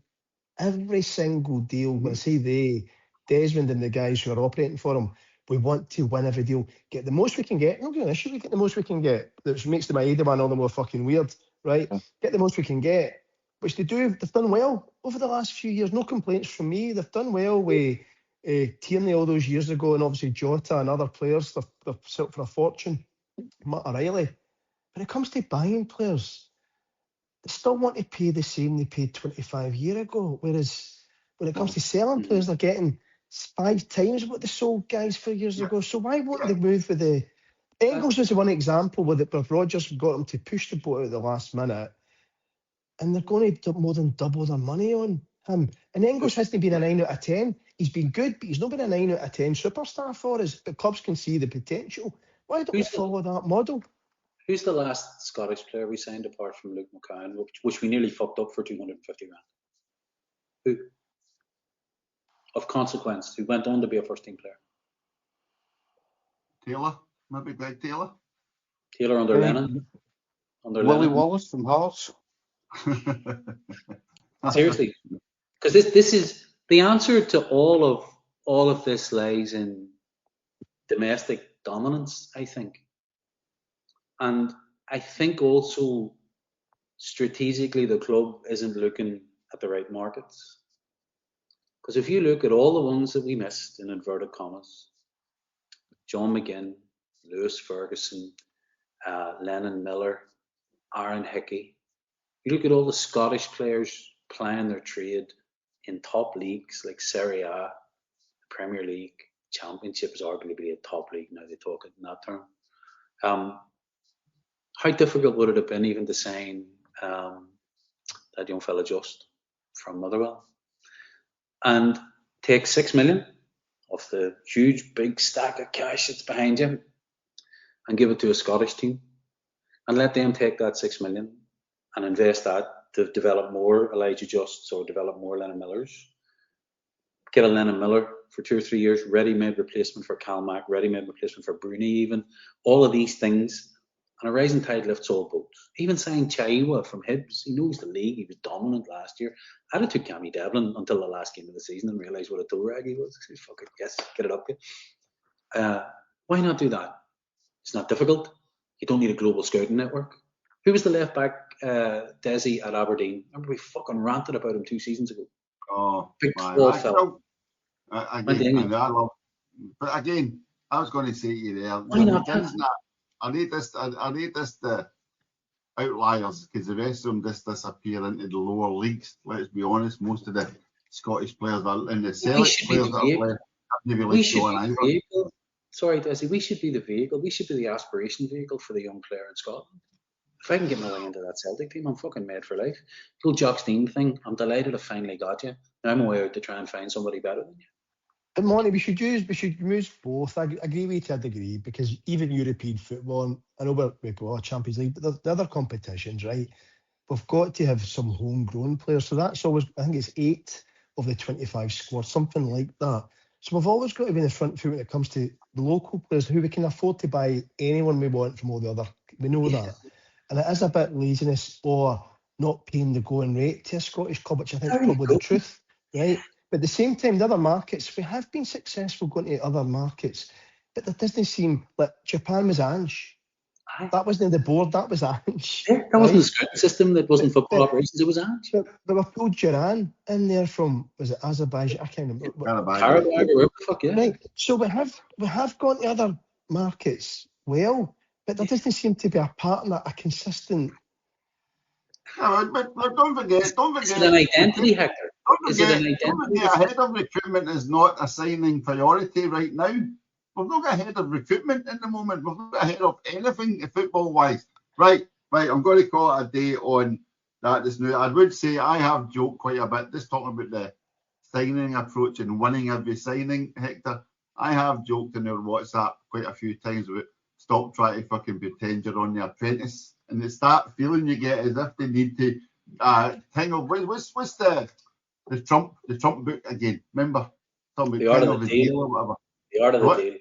every single deal? When I say they, Desmond and the guys who are operating for him, we want to win every deal, get the most we can get. Not an issue. We get the most we can get, which makes the Maeda one all the more fucking weird, right? Get the most we can get, which they do. They've done well over the last few years. No complaints from me. They've done well with Tierney all those years ago, and obviously Jota and other players. They've sold for a fortune. Matt O'Reilly. When it comes to buying players, they still want to pay the same they paid 25 years ago. Whereas when it comes to selling players, they're getting 5 times what they sold guys 4 years ago. So why won't they move with the... Engels was the one example where Rodgers got him to push the boat at the last minute, and they're going to more than double their money on him. And Engels hasn't been a 9 out of 10. He's been good, but he's not been a 9 out of 10 superstar for us. But clubs can see the potential. Why don't we follow that model? Who's the last Scottish player we signed apart from Luke McCowan, which we nearly fucked up for 250 grand? Who? Of consequence, who went on to be a first team player? Taylor, maybe Greg Taylor. Taylor under Lennon. Willie Wallace from Hearts. Seriously, because this is the answer to all of this lies in domestic dominance, I think. And I think also strategically the club isn't looking at the right markets. Because if you look at all the ones that we missed, in inverted commas, John McGinn, Lewis Ferguson, Lennon Miller, Aaron Hickey, you look at all the Scottish players playing their trade in top leagues like Serie A, Premier League, Championship is arguably a top league now, they talk it in that term. How difficult would it have been even to sign that young fella Just from Motherwell and take 6 million of the huge big stack of cash that's behind you and give it to a Scottish team and let them take that 6 million and invest that to develop more Elijah Justs or develop more Lennon Millers. Get a Lennon Miller for 2 or 3 years, ready-made replacement for Calmac, ready-made replacement for Bruni even. All of these things. And a rising tide lifts all boats. Even signed Chaiwa from Hibs. He knows the league. He was dominant last year. I'd have took Cammy Devlin until the last game of the season and realised what a toe rag he was. Fuck it, yes, get it up. Why not do that? It's not difficult. You don't need a global scouting network. Who was the left back, Desi at Aberdeen? Remember we fucking ranted about him 2 seasons ago. Oh, big small fella. But again, I was going to say to you there. Why not? I need this to outliers, because the rest of them just disappear into the lower leagues. Let's be honest, most of the Scottish players and the Celtic players that are playing have maybe We like should John be Ivor. the vehicle. Sorry, Desi, we should be the vehicle. We should be the aspiration vehicle for the young player in Scotland. If I can get my way into that Celtic team, I'm fucking made for life. The whole Jock Stein thing, I'm delighted I finally got you. Now I'm away out to try and find somebody better than you. But Monty, we should use both. I agree with you to a degree, because even European football, and I know we go Champions League, but the other competitions, right? We've got to have some homegrown players. So that's always, I think it's 8 of the 25 squad, something like that. So we've always got to be in the front foot when it comes to the local players, who we can afford to buy anyone we want from all the other. We know that. And it is a bit laziness or not paying the going rate to a Scottish club, which I think is probably the truth, right? But at the same time, the other markets, we have been successful going to other markets, but there doesn't seem like Japan was Ange. That wasn't the board, that was Ange. Yeah, that wasn't the scouting system, that wasn't football operations, it was Ange. But we pulled Duran in there from, was it Azerbaijan? I can't remember. Paraguay, wherever the fuck, yeah. Right. So we have gone to other markets well, but there doesn't seem to be a partner, a consistent. No, but don't forget. Is it an identity, Hector? Don't forget, a head of recruitment is not a signing priority right now. We've not got a head of recruitment in the moment. We've not got a head of anything football-wise. Right, I'm going to call it a day on that just now. I would say I have joked quite a bit, just talking about the signing approach and winning every signing, Hector. I have joked in our WhatsApp quite a few times about stop trying to fucking pretend you're on The Apprentice. And it's that feeling you get as if they need to tingle. What's the Trump book again? Remember? Something The Art of the Deal or whatever. The Art of the Deal.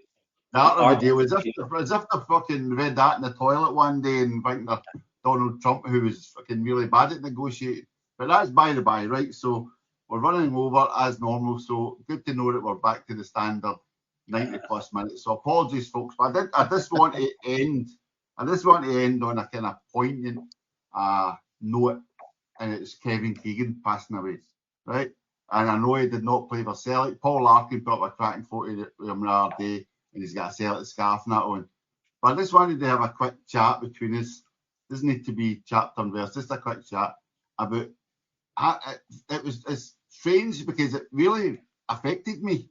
The Art of the Deal. As if they fucking read that in the toilet one day and think they're Donald Trump, who was fucking really bad at negotiating. But that's by the by, right? So we're running over as normal. So good to know that we're back to the standard 90 plus minutes. So apologies, folks. But I just want to end. I just want to end on a kind of poignant note, and it's Kevin Keegan passing away, right? And I know he did not play for Celtic. Paul Larkin put up a cracking photo with him the other day, and he's got a Celtic scarf and that on. But I just wanted to have a quick chat between us. Doesn't need to be chapter and verse, just a quick chat about. It's strange because it really affected me.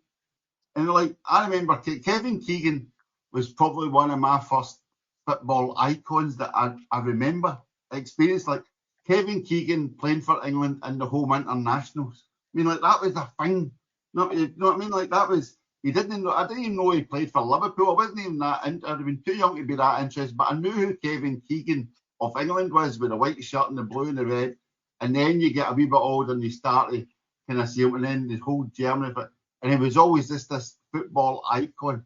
And like I remember, Kevin Keegan was probably one of my first football icons that I remember experience. Like Kevin Keegan playing for England in the home internationals. I mean, like that was a thing. You know what I mean? Like that was. I didn't even know he played for Liverpool. I wasn't even that. I'd have been too young to be that interested. But I knew who Kevin Keegan of England was, with the white shirt and the blue and the red. And then you get a wee bit older and you start to kind of see him. And then the whole Germany. And he was always just this football icon.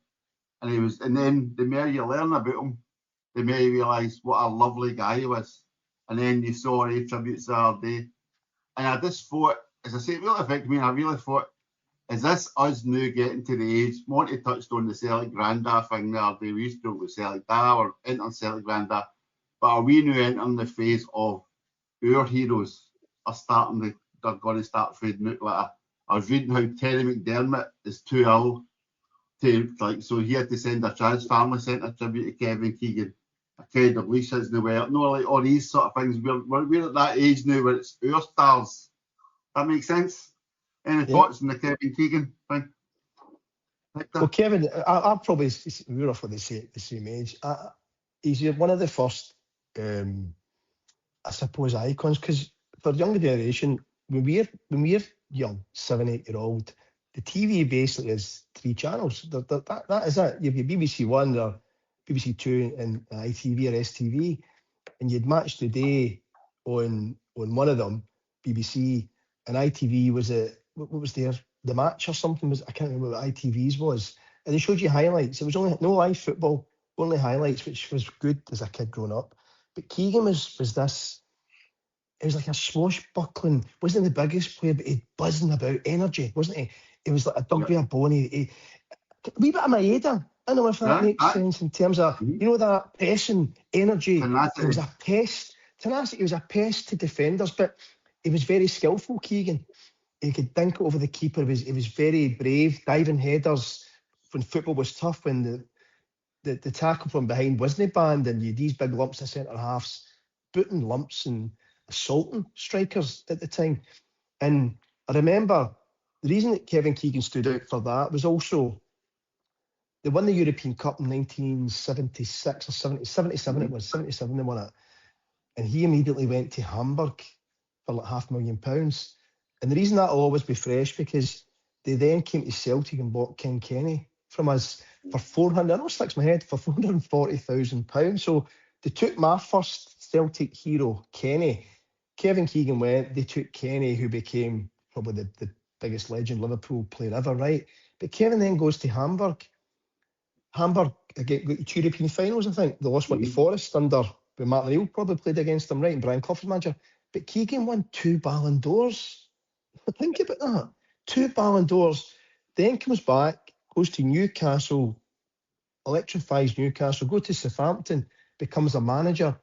And then the more you learn about him, the more you realise what a lovely guy he was. And then you saw the tributes the other day. And I just thought, as I say, it really affected me. And I really thought, is this us now getting to the age? Monty touched on the Celtic Granda thing the other day. We used to talk with Celtic Da or entering Celtic Granda. But are we now entering the phase of our heroes they're going to start fading out? Like I was reading how Terry McDermott is too ill so he had to send a family sent a tribute to Kevin Keegan. Terry Dalglish isn't aware. No, like all these sort of things. We're at that age now where it's our stars. That makes sense? Any thoughts on the Kevin Keegan thing? Well, Kevin, I'll probably, we're roughly the same age. He's one of the first, I suppose, icons, because for the younger generation, when we're young, 7-8-year-old, the TV basically is 3 channels. That is it. You've BBC One or BBC Two and ITV or STV, and you'd match the day on one of them, BBC, and ITV was what was there? The Match or something was, I can't remember what ITV's was, and they showed you highlights. It was only no live football, only highlights, which was good as a kid growing up. But Keegan was this. It was like a swashbuckling, wasn't the biggest player, but he buzzing about energy, wasn't he? He was like a dog with a bone. A wee bit of Maeda. I don't know if that makes sense in terms of, that pressing energy. Tenacity. It was a pest. Tenacity, he was a pest to defenders, but he was very skillful, Keegan. He could dink it over the keeper. He was very brave, diving headers when football was tough, when the tackle from behind wasn't banned, and you had these big lumps of centre halves booting lumps and assaulting strikers at the time. And I remember the reason that Kevin Keegan stood out for that was also they won the European Cup in 1976 or 77 it was, 77 they won it. And he immediately went to Hamburg for like £500,000. And the reason that'll always be fresh because they then came to Celtic and bought King Kenny from us for 400. I know it sticks my head for £440,000. So they took my first Celtic hero, Kenny. Kevin Keegan went. They took Kenny, who became probably the biggest legend Liverpool player ever, right? But Kevin then goes to Hamburg. Hamburg again got to European finals, I think. They lost one to Forest under when Martin O'Neill probably played against them, right? And Brian Clough was manager. But Keegan won 2 Ballon d'Ors. Think about that. 2 Ballon d'Ors. Then comes back, goes to Newcastle, electrifies Newcastle, goes to Southampton, becomes a manager.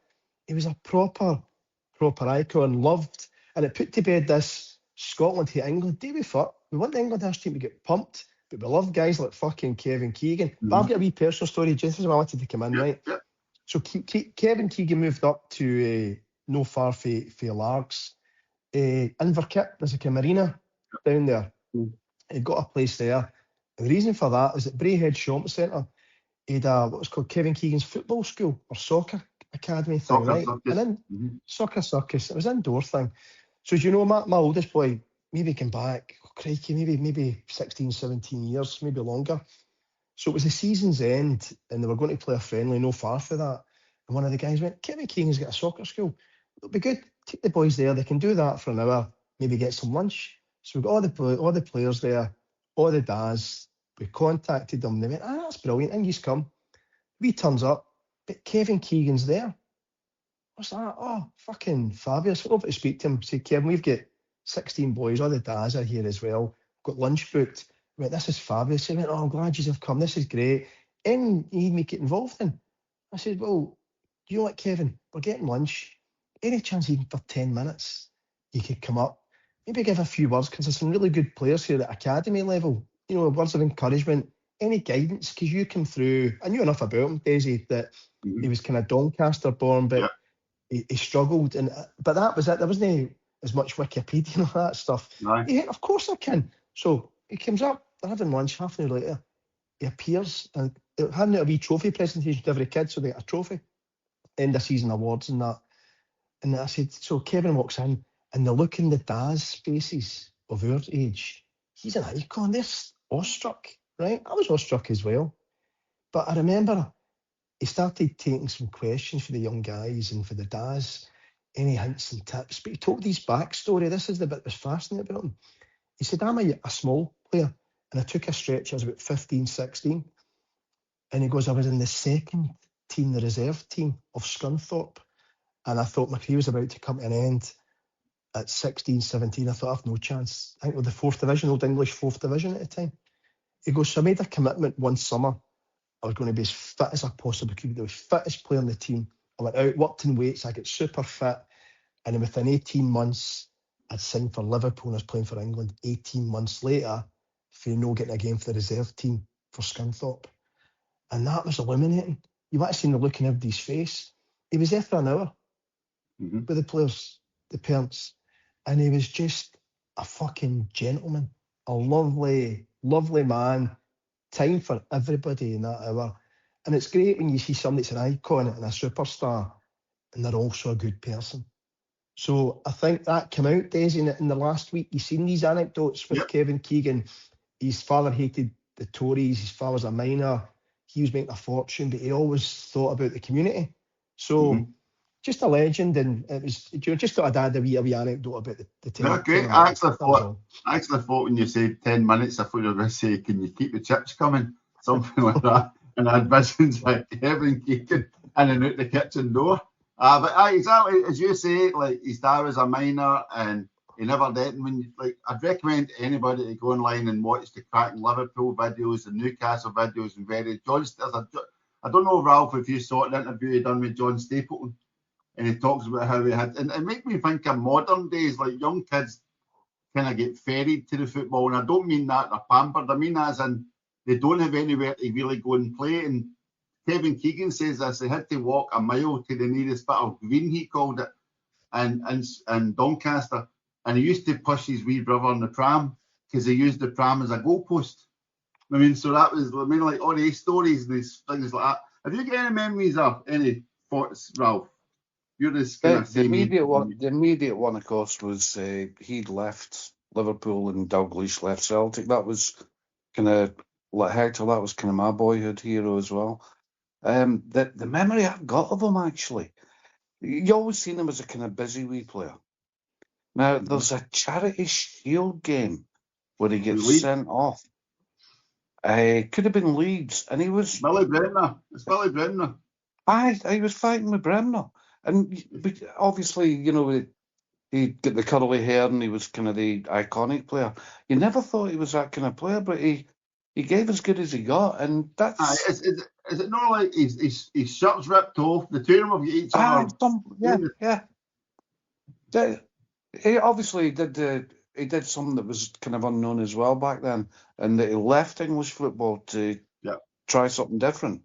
He was a proper icon, loved. And it put to bed this Scotland to England. Do we fuck? We want the England national team to get pumped, but we love guys like fucking Kevin Keegan. But I've got a wee personal story, just as I wanted to come in, right? So Kevin Keegan moved up to no far from Largs. Inverkip, there's like a marina down there. He got a place there. And the reason for that is at Brayhead Shopping Centre, he had what was called Kevin Keegan's football school or soccer academy thing, right? Circus. And then soccer circus. It was an indoor thing. So as you know, my oldest boy maybe came back, crikey, maybe 16, 17 years, maybe longer. So it was the season's end and they were going to play a friendly no far for that. And one of the guys went, Kevin Keegan's got a soccer school. It'll be good. Take the boys there. They can do that for an hour, maybe get some lunch. So we got all the players there, all the dads. We contacted them. They went, that's brilliant. And he's come. We turns up, but Kevin Keegan's there. What's that? Oh, fucking fabulous. Went over to speak to him. Say, Kevin, we've got 16 boys. All the dads are here as well. Got lunch booked. I went, this is fabulous. He went, I'm glad you have come. This is great. And you need me to get involved in. I said, well, you know what, Kevin? We're getting lunch. Any chance even for 10 minutes you could come up, maybe give a few words, because there's some really good players here at academy level, you know, words of encouragement, any guidance, because you came through, I knew enough about him, Daisy, that he was kind of Doncaster born, but he struggled, but that was it. There wasn't as much Wikipedia and all that stuff. Yeah, of course I can. So he comes up, they're having lunch, half an hour later, he appears, and they're having a wee trophy presentation to every kid, so they get a trophy, end of season awards and that. And I said, so Kevin walks in, and the look in the dads' faces of our age, he's an icon. They're awestruck, right? I was awestruck as well. But I remember he started taking some questions for the young guys and for the dads, any hints and tips. But he told his backstory. This is the bit that was fascinating about him. He said, I'm a small player, and I took a stretch. I was about 15, 16. And he goes, I was in the second team, the reserve team of Scunthorpe. And I thought my career was about to come to an end at 16, 17. I thought, I've no chance. I think we're the 4th division, Old English 4th division at the time. He goes, so I made a commitment one summer. I was going to be as fit as I possibly could be, the fittest player on the team. I went out, worked in weights, I got super fit. And then within 18 months, I'd signed for Liverpool and I was playing for England. 18 months later, for getting a game for the reserve team for Scunthorpe. And that was illuminating. You might have seen the look in everybody's face. He was there for an hour. With the players, the parents, and he was just a fucking gentleman, a lovely man. Time for everybody in that hour, and it's great when you see somebody that's an icon and a superstar, and they're also a good person. So I think that came out, Daisy, in the last week. You've seen these anecdotes with Kevin Keegan. His father hated the Tories. His father was a miner. He was making a fortune, but he always thought about the community. So. Just a legend, and it was just thought I'd add a wee anecdote about the team. No, great. I actually thought when you said 10 minutes, I thought you were going to say, can you keep the chips coming? Something like that. And I had visions like Kevin Keegan in and out the kitchen door. But exactly as you say, like his dad was a miner and he never did. I'd recommend anybody to go online and watch the cracking Liverpool videos and Newcastle videos and I don't know, Ralph, if you saw the interview he done with John Stapleton. And he talks about how he had, and it makes me think of modern days, like young kids kind of get ferried to the football. And I don't mean that they're pampered. I mean as in they don't have anywhere to really go and play. And Kevin Keegan says this. They had to walk a mile to the nearest bit of green, he called it, and Doncaster. And he used to push his wee brother on the tram because he used the tram as a goalpost. I mean, so that was, like all these stories and these things like that. Have you got any memories of any thoughts, Ralph? You're this kind of The immediate one, of course, was he'd left Liverpool and Dalglish left Celtic. That was kind of like Hector. That was kind of my boyhood hero as well. The memory I've got of him, actually, you always seen him as a kind of busy wee player. Now, there's a Charity Shield game where he gets sent off. Could have been Leeds, and he was... Billy Bremner. It's Billy Bremner. He was fighting with Bremner. And obviously, you know, he got the curly hair and he was kind of the iconic player. You never thought he was that kind of player, but he gave as good as he got, and that's... Is it not like his shirt's ripped off? The two of them have got each other. He obviously did something that was kind of unknown as well back then, and that he left English football to try something different.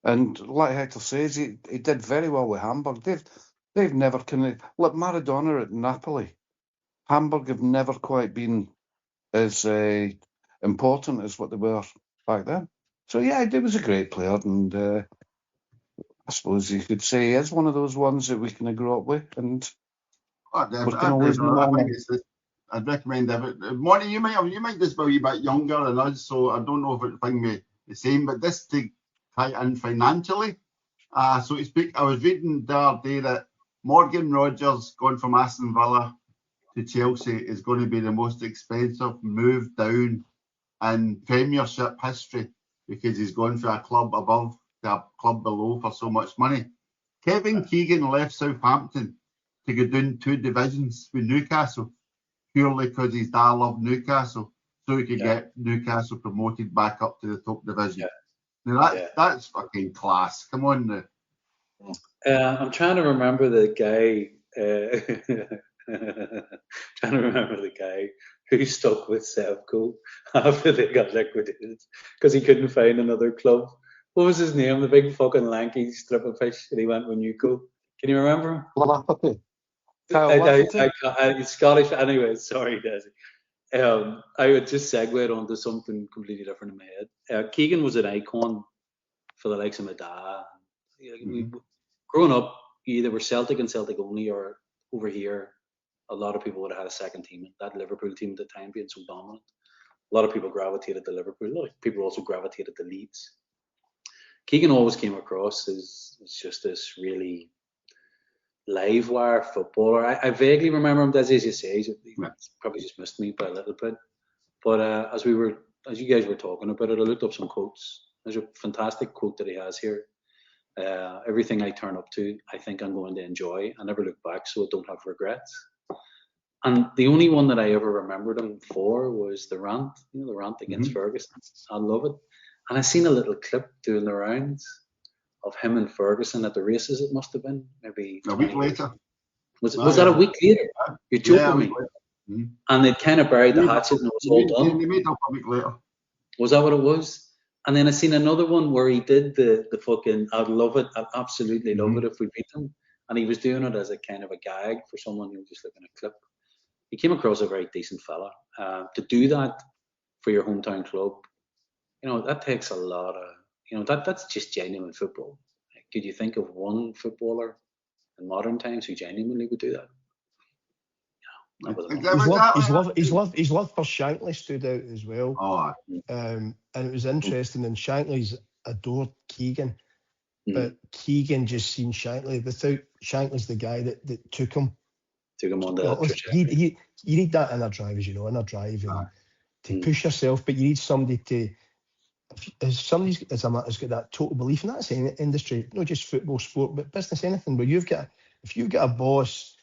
And like Hector says, he did very well with Hamburg. They've never kind of, like Maradona at Napoli. Hamburg have never quite been as important as what they were back then. So yeah, he was a great player, and I suppose you could say he is one of those ones that we kind of grew up with, and I'd recommend it. Monty, you might just be a wee bit younger than us, so I don't know if it'd bring me the same. But this to tie in financially, so to speak, I was reading the other day that Morgan Rogers going from Aston Villa to Chelsea is going to be the most expensive move down in Premiership history because he's going from a club above to a club below for so much money. Kevin Keegan left Southampton to go down 2 divisions with Newcastle purely because his dad loved Newcastle, so he could get Newcastle promoted back up to the top division. Now that's fucking class. Come on now. I'm trying to remember the guy. Who stuck with Sevco after they got liquidated because he couldn't find another club. What was his name? The big fucking lanky strip of fish that he went with Newco. Can you remember him? He's Scottish anyway. Sorry, Desi. I would just segue onto something completely different in my head. Keegan was an icon for the likes of my dad. Growing up, you either were Celtic and Celtic only, or over here, a lot of people would have had a second team. That Liverpool team at the time being so dominant, a lot of people gravitated to Liverpool. A lot of people also gravitated to Leeds. Keegan always came across as just this really live wire footballer. I vaguely remember him, as you say, he's probably just missed me by a little bit. But as you guys were talking about it, I looked up some quotes. There's a fantastic quote that he has here. Everything I turn up to, I think I'm going to enjoy. I never look back, so I don't have regrets. And the only one that I ever remembered him for was the rant, the rant against Ferguson. I love it. And I seen a little clip doing the rounds of him and Ferguson at the races. It must have been maybe a week later. Was that a week later? You're joking me. And they'd kind of buried the hatchet and it was all done. They made up a week later. Was that what it was? And then I seen another one where he did the fucking, I'd love it, I'd absolutely love it if we beat them. And he was doing it as a kind of a gag for someone who was just looking at a clip. He came across a very decent fella. To do that for your hometown club, that takes a lot of, that's just genuine football. Could you think of one footballer in modern times who genuinely would do that? His love for Shankly stood out as well. And it was interesting, and Shankly's adored Keegan, but Keegan just seen Shankly. Without Shankly's the guy that took him on the trajectory. You need that inner drive, inner drive and to push yourself, but you need somebody to. If somebody's has got that total belief, and that's any industry, not just football, sport, but business, anything. Where if you've got a boss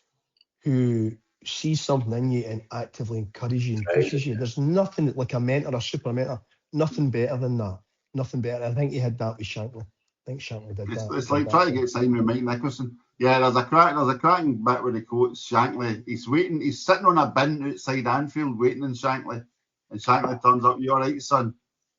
who sees something in you and actively encourages you and pushes you, there's nothing like a mentor, a super mentor, nothing better than that. Nothing better. I think he had that with Shankly. I think Shankly did that. It's like trying to get signed with Mike Nicholson. Yeah, there's a cracking bit where he quotes Shankly. He's waiting. He's sitting on a bin outside Anfield waiting on Shankly, and Shankly turns up. You all right, son?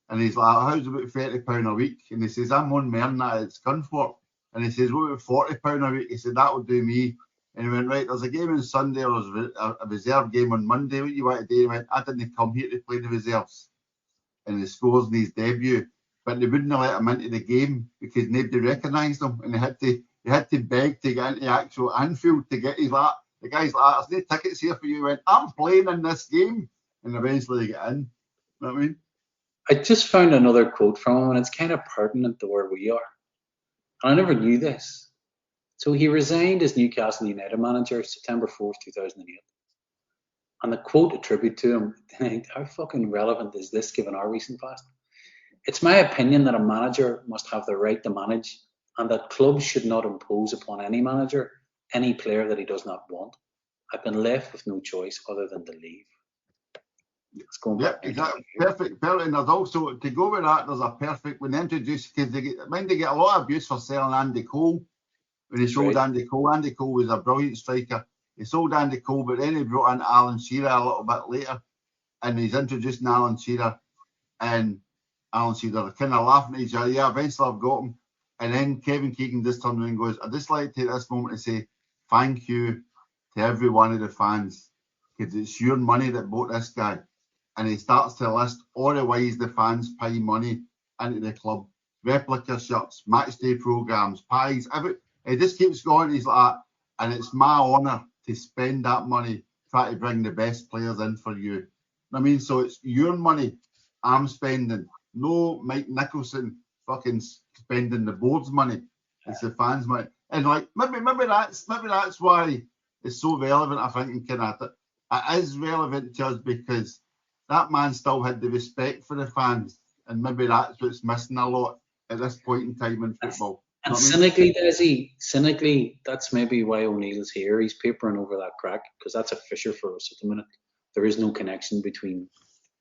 And he's like, how's about £30 a week? And he says, I'm on more than that, it's comfort. And he says, what about £40 a week? He said, that would do me. And he went, right, there's a game on Sunday, or there's a reserve game on Monday. What you want to do? He went, I didn't come here to play the reserves. And he scores in his debut. But they wouldn't let him into the game because nobody recognised him. And he had to beg to get into actual Anfield to get his like. The guy's like, there's no tickets here for you. He went, I'm playing in this game. And eventually they get in. You know what I mean? I just found another quote from him, and it's kind of pertinent to where we are. And I never knew this. So he resigned as Newcastle United manager September 4th, 2008. And the quote attributed to him, how fucking relevant is this given our recent past? It's my opinion that a manager must have the right to manage, and that clubs should not impose upon any manager any player that he does not want. I've been left with no choice other than to leave. It's going back. Exactly. Perfect. And there's also, to go with that, there's a perfect, when they introduce, because they get a lot of abuse for selling Andy Cole. When he sold Andy Cole. Andy Cole was a brilliant striker. He sold Andy Cole, but then he brought in Alan Shearer a little bit later. And he's introducing Alan Shearer. And Alan Shearer kind of laughing at each other. Yeah, eventually I've got him. And then Kevin Keegan just turned around and goes, I'd just like to take this moment to say thank you to every one of the fans, because it's your money that bought this guy. And he starts to list all the ways the fans pay money into the club. Replica shirts, match day programmes, pies, he just keeps going. He's like, and it's my honour to spend that money, try to bring the best players in for you. I mean, so it's your money I'm spending. No Mike Nicholson fucking spending the board's money. It's the fans' money. And like maybe that's why it's so relevant, I think, in Canada. It is relevant to us because that man still had the respect for the fans, and maybe that's what's missing a lot at this point in time in football. And cynically, Desi, that's maybe why O'Neill's here. He's papering over that crack because that's a fissure for us at the minute. There is no connection between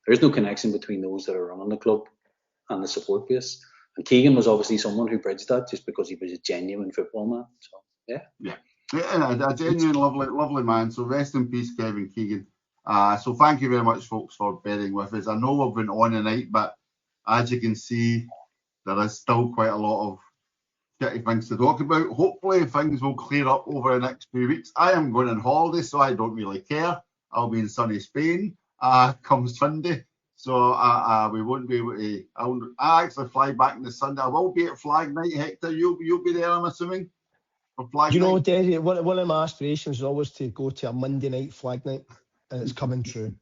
those that are running the club and the support base. And Keegan was obviously someone who bridged that just because he was a genuine football man. So yeah, a genuine, lovely man. So rest in peace, Kevin Keegan. So thank you very much, folks, for bearing with us. I know we've been on tonight, but as you can see, there is still quite a lot of shitty things to talk about. Hopefully things will clear up over the next few weeks. I am going on holiday, so I don't really care. I'll be in sunny Spain come Sunday, so we won't be able to. I actually fly back on the Sunday. I will be at Flag Night. Hector, you'll be there, I'm assuming, for Flag Night. You know, Desi, one of my aspirations is always to go to a Monday night Flag Night, and it's coming true.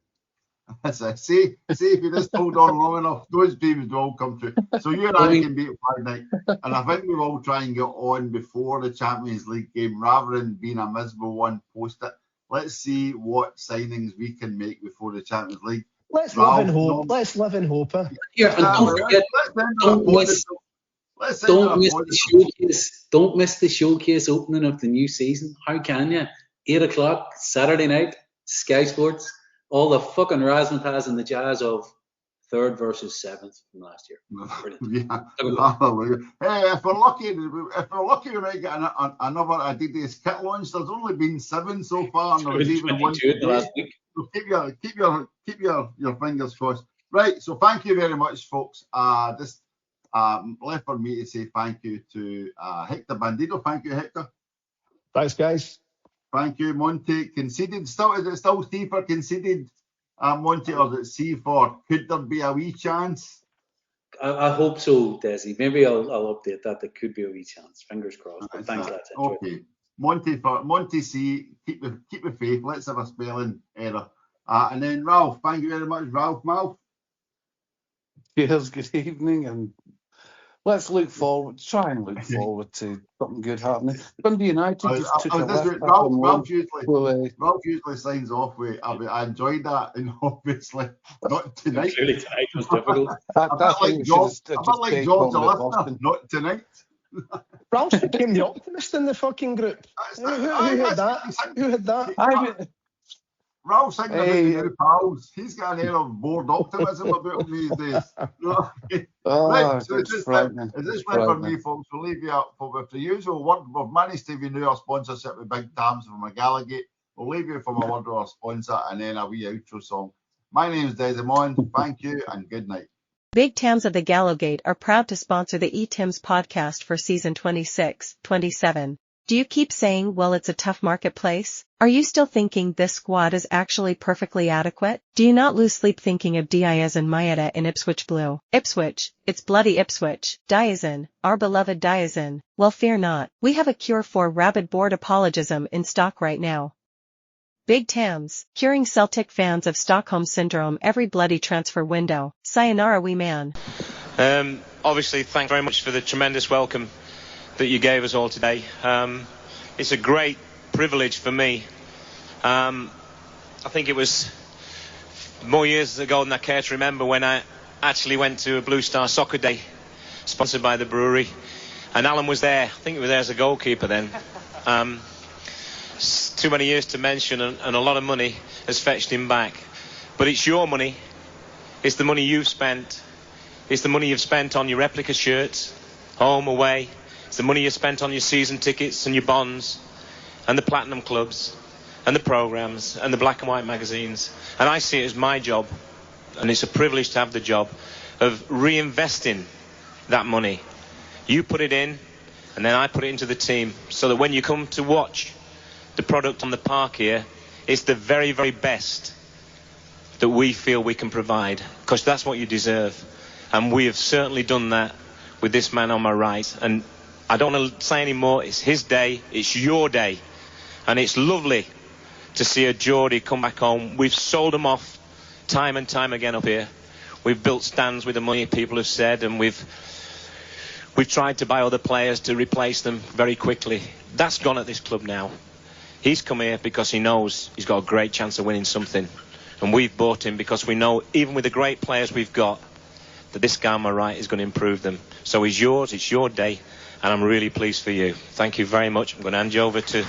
That's it. See, if you just hold on long enough, those dreams will all come true. So you and I can be at Flag Night, and I think we will try and get on before the Champions League game, rather than being a miserable one post it. Let's see what signings we can make before the Champions League. Let's live in hope. Let's live in hope. Yeah, and don't forget, don't miss the showcase opening of the new season. How can you? 8 o'clock Saturday night, Sky Sports. All the fucking razzmatazz and the jazz of 3rd versus 7th from last year. Yeah. Hey, if we're lucky, we might get another Adidas kit launch. There's only been 7 so far, and there's even one today. Last week. So keep your fingers crossed. Right. So thank you very much, folks. Just left for me to say thank you to Hector Bandido. Thank you, Hector. Thanks, guys. Thank you, Monty. Conceded. Is it still C for conceded, Monty, or is it C for could there be a wee chance? I hope so, Desi. Maybe I'll update that. There could be a wee chance. Fingers crossed. But thanks, lads. Okay. Monty C. Keep the faith. Let's have a spelling error. And then Ralph. Thank you very much, Ralph. Mal. Cheers. Good evening, and let's look forward. Try and look forward to something good happening. Dundee United just took Ralph usually signs off with, I enjoyed that, and obviously not tonight. Clearly tonight was difficult. A bit like George the listener, not tonight. Ralph became the optimist in the fucking group. Who had that? Ralph's thinking about the new pals. He's got an air of bored optimism about him these days. Right, so it's just for me, folks. We'll leave you up with the usual word. We've managed to renew our sponsorship with Big Tams from McGallagate. We'll leave you from a word with our sponsor and then a wee outro song. My name is Daizen. Thank you and good night. Big Tams of the Gallowgate are proud to sponsor the E-Tims podcast for season 26-27. Do you keep saying, well, it's a tough marketplace? Are you still thinking this squad is actually perfectly adequate? Do you not lose sleep thinking of Daizen Maeda in Ipswich Blue? Ipswich, it's bloody Ipswich. Daizen, our beloved Daizen. Well, fear not. We have a cure for rabid board apologism in stock right now. Big Tams, curing Celtic fans of Stockholm Syndrome every bloody transfer window. Sayonara wee man. Obviously, thanks very much for the tremendous welcome that you gave us all today. It's a great privilege for me. I think it was more years ago than I care to remember when I actually went to a Blue Star Soccer Day sponsored by the brewery, and Alan was there. I think he was there as a goalkeeper then. Too many years to mention, and a lot of money has fetched him back. But it's your money. It's the money you've spent. It's the money you've spent on your replica shirts, home, away. It's the money you spent on your season tickets and your bonds and the platinum clubs and the programmes and the black and white magazines. And I see it as my job, and it's a privilege to have the job, of reinvesting that money. You put it in, and then I put it into the team, so that when you come to watch the product on the park here, it's the very, very best that we feel we can provide, because that's what you deserve. And we have certainly done that with this man on my right. And I don't want to say any more. It's his day. It's your day. And it's lovely to see a Geordie come back home. We've sold them off time and time again up here. We've built stands with the money, people have said, and we've tried to buy other players to replace them very quickly. That's gone at this club now. He's come here because he knows he's got a great chance of winning something. And we've bought him because we know, even with the great players we've got, that this guy on my right is going to improve them. So he's yours, it's your day, and I'm really pleased for you. Thank you very much. I'm going to hand you over to